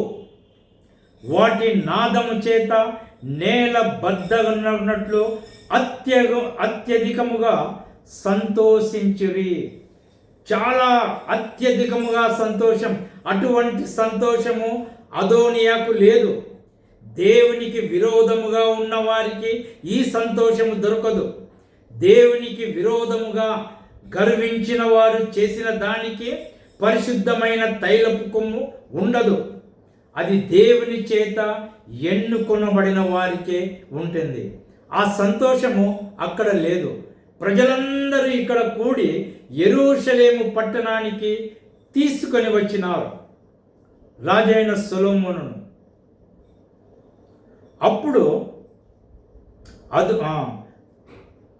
వాటి నాదము చేత నేల బద్దగన్నట్లు అత్యధికముగా సంతోషించిరి. చాలా అత్యధికముగా సంతోషం. అటువంటి సంతోషము అదోనియాకు లేదు. దేవునికి విరోధముగా ఉన్న వారికి ఈ సంతోషము దొరకదు. దేవునికి విరోధముగా గర్వించిన వారు చేసిన దానికి పరిశుద్ధమైన తైలపు కొమ్ము ఉండదు. అది దేవుని చేత ఎన్నుకొనబడిన వారికే ఉంటుంది. ఆ సంతోషము అక్కడ లేదు. ప్రజలందరూ ఇక్కడ కూడి యెరూషలేము పట్టణానికి తీసుకొని వచ్చినారు రాజైన సొలొమోనును. అప్పుడు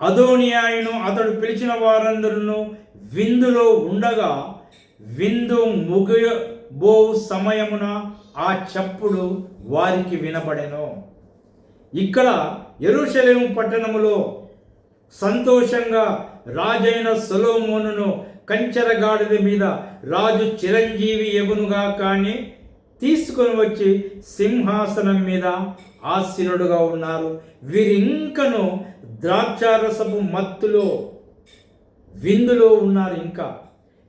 అదోనియాయును అతడు పిలిచిన వారందరూ విందులో ఉండగా విందు ముగియబో సమయమున ఆ చప్పుడు వారికి వినబడెను. ఇక్కడ యెరూషలేము పట్టణములో సంతోషంగా రాజైన సొలొమోనును కంచెర గాడిద మీద రాజు చిరంజీవి యగునుగా కానీ తీసుకొని వచ్చి సింహాసనం మీద ఆసీనుడుగా ఉన్నారు. వీరింకను ద్రాక్షారసపు మత్తులో విందులో ఉన్నారు. ఇంకా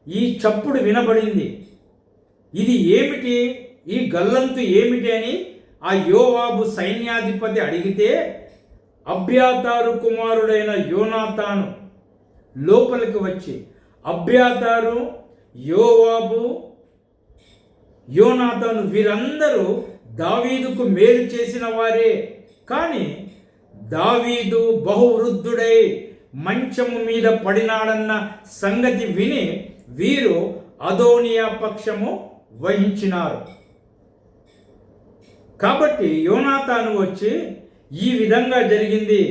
ఈ చప్పుడు వినబడింది. ఇది ఏమిటి, ఈ గల్లంతు ఏమిటి అని ఆ యోవాబు సైన్యాధిపతి అడిగితే, అబ్యాతారు కుమారుడైన యోనాతాను లోపలికి వచ్చి, అబ్యాతారు, యోవాబు, యోనాతాను వీరందరూ దావీదుకు మేలు చేసిన వారే, కానీ దావీదు బహువృద్ధుడై మంచము మీద పడినాడన్న సంగతి విని వీరు అదోనియా పక్షము వహించినారు. కాబట్టి యోనాతాను వచ్చి, ఈ విధంగా జరిగింది,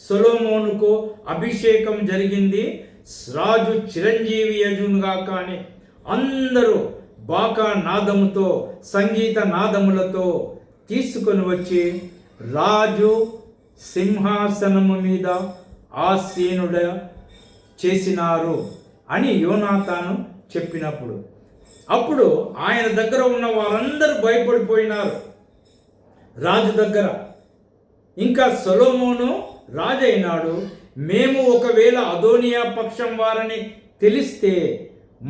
సొలొమోనుకు అభిషేకం జరిగింది, రాజు చిరంజీవి యజునుగా కానీ అందరూ బాకా నాదముతో సంగీత నాదములతో తీసుకొని వచ్చి రాజు సింహాసనము మీద ఆసీనుడ చేసినారు అని యోనాతాను చెప్పినప్పుడు, అప్పుడు ఆయన దగ్గర ఉన్న వారందరూ భయపడిపోయినారు రాజు దగ్గర. ఇంకా సొలొమోను రాజు అయినాడు, మేము ఒకవేళ అదోనియా పక్షం వారని తెలిస్తే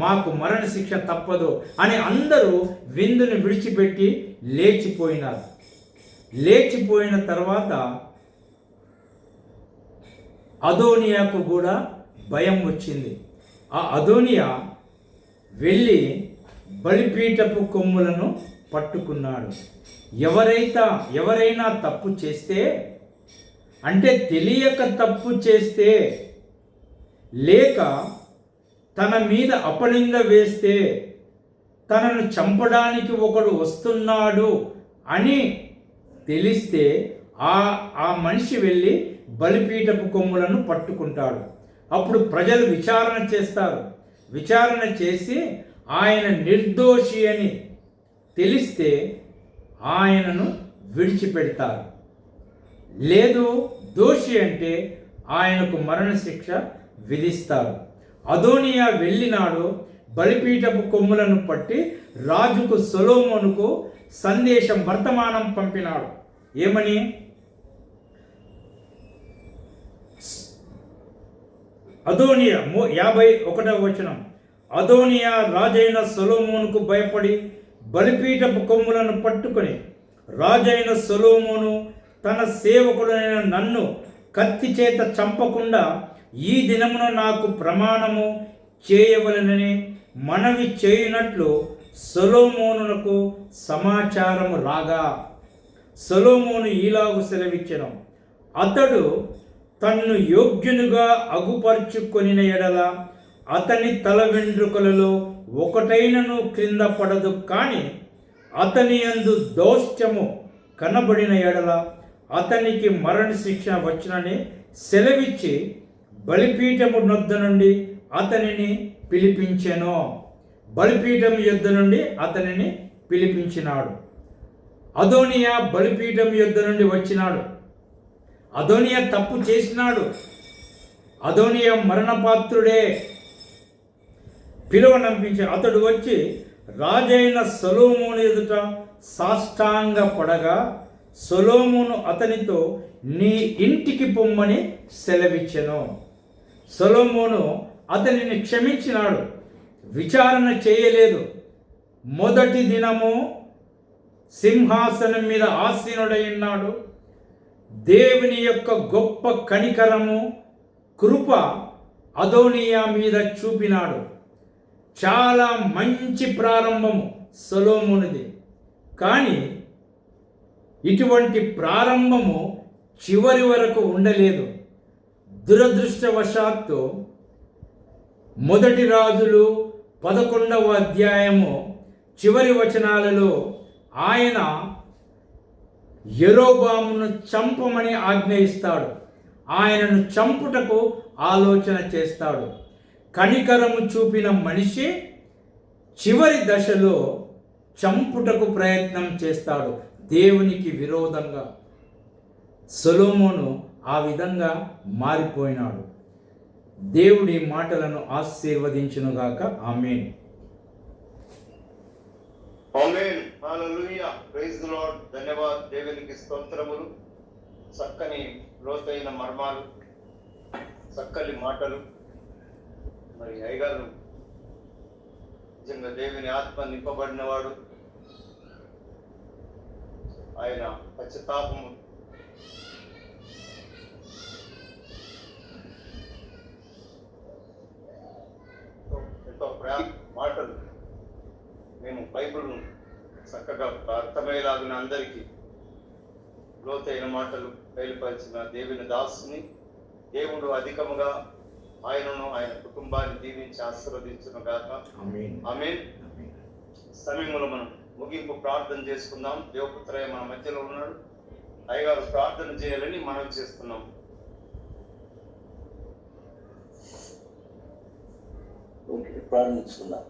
మాకు మరణశిక్ష తప్పదు అని అందరూ విందుని విడిచిపెట్టి లేచిపోయినారు. లేచిపోయిన తర్వాత అదోనియాకు కూడా భయం వచ్చింది. ఆ అదోనియా వెళ్ళి బలిపీఠపు కొమ్ములను పట్టుకున్నాడు. ఎవరైనా తప్పు చేస్తే, అంటే తెలియక తప్పు చేస్తే, లేక తన మీద అపనింద వేస్తే, తనను చంపడానికి ఒకడు వస్తున్నాడు అని తెలిస్తే ఆ మనిషి వెళ్ళి బలిపీఠపు కొమ్ములను పట్టుకుంటాడు. అప్పుడు ప్రజలు విచారణ చేస్తారు. విచారణ చేసి ఆయన నిర్దోషి అని తెలిస్తే ఆయనను విడిచిపెడతారు. లేదు దోషి అంటే ఆయనకు మరణశిక్ష విధిస్తారు. అదోనియా వెళ్ళినాడు, బలిపీఠపు కొమ్ములను పట్టి రాజుకు సొలొమోనుకు సందేశం వర్తమానం పంపినాడు. ఏమని? అదోనియా 51వ వచనం, అదోనియా రాజైన సొలొమోనుకు భయపడి బలిపీఠపు కొమ్ములను పట్టుకొని, రాజైన సొలొమోను తన సేవకుడైన నన్ను కత్తి చేత చంపకుండా ఈ దినమున నాకు ప్రమాణము చేయవలెనని మనవి చేయునట్లు సొలొమోనునకు సమాచారము రాగా, సొలొమోను ఈలాగు సెలవిచ్చెను, అతడు తన్ను యోగ్యునిగా అగుపరుచుకొనిన ఎడల అతని తల వెంట్రుకలలో ఒకటైనను క్రింద పడదు, కానీ అతని యందు దోషము కనబడిన ఎడల అతనికి మరణశిక్ష వచ్చునని సెలవిచ్చి బలిపీఠము నొద్ద నుండి అతనిని పిలిపించెను. బలిపీఠం యొద్ద నుండి అతనిని పిలిపించినాడు. అదోనియా బలిపీఠం యొద్ద నుండి వచ్చినాడు. అదోనియా తప్పు చేసినాడు. అదోనియా మరణపాత్రుడే. పిలువనంపించి అతడు వచ్చి రాజైన సొలొమోను ఎదుట సాష్టాంగ పడగా, సొలొమోను అతనితో నీ ఇంటికి పొమ్మని సెలవిచ్చెను. సొలొమోను అతనిని క్షమించినాడు, విచారణ చేయలేదు. మొదటి దినము సింహాసనం మీద ఆసీనుడై ఉన్నాడు. దేవుని యొక్క గొప్ప కనికరము, కృప అదోనియా మీద చూపినాడు. చాలా మంచి ప్రారంభము సొలొమోనుది. కానీ ఇటువంటి ప్రారంభము చివరి వరకు ఉండలేదు. దురదృష్టవశాత్తు మొదటి రాజులు 11వ అధ్యాయము చివరి వచనాలలో ఆయన యెరోబామును చంపమని ఆజ్ఞయిస్తాడు. ఆయనను చంపుటకు ఆలోచన చేస్తాడు. కనికరము చూపిన మనిషి చివరి దశలో చంపుటకు ప్రయత్నం చేస్తాడు దేవునికి విరోధంగా. సొలొమోను ఆ విధంగా మారిపోయినాడు. దేవుడి మాటలను ఆశీర్వదించునుగాక. ఆమేన్. ఆమేన్. హల్లెలూయా. Praise the lord. ధన్యవాదాలు. దేవునికి స్తోత్రములు. చక్కని లోతైన మర్మాలు, చక్కని మాటలు మరి అయ్యగారు నిజంగా దేవుని ఆత్మ నింపబడిన వాడు. ఆయన పశ్చాత్తాపము ఎంతో మాటలు మేము బైబిల్ను చక్కగా అర్థమయ్యేలాగిన అందరికీ లోతైన మాటలు బయలుపరిచిన దేవుని దాసుని దేవుడు అధికముగా ఆయనను ఆయన కుటుంబాన్ని దీవించి ఆశీర్వదించును గాక. ఆమేన్. ఆమేన్. సమయంలో మనం ముగింపు ప్రార్థన చేసుకుందాం. దేవపుత్రయ్య మన మధ్యలో ఉన్నాడు. అయ్యగారు ప్రార్థన చేయాలని మనం చేస్తున్నాం. ఓకే, ప్రారంభించుకుందాం.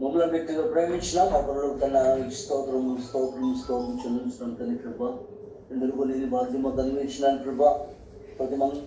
మమ్మల్ని వ్యక్తిగా ప్రేమించిన మా పనులకు కన్నా స్తోత్రం చెల్లించడం తల్లి కృప నిర్వలేని భాగ్యం మాకు అందించిన కృప ప్రతి రోజు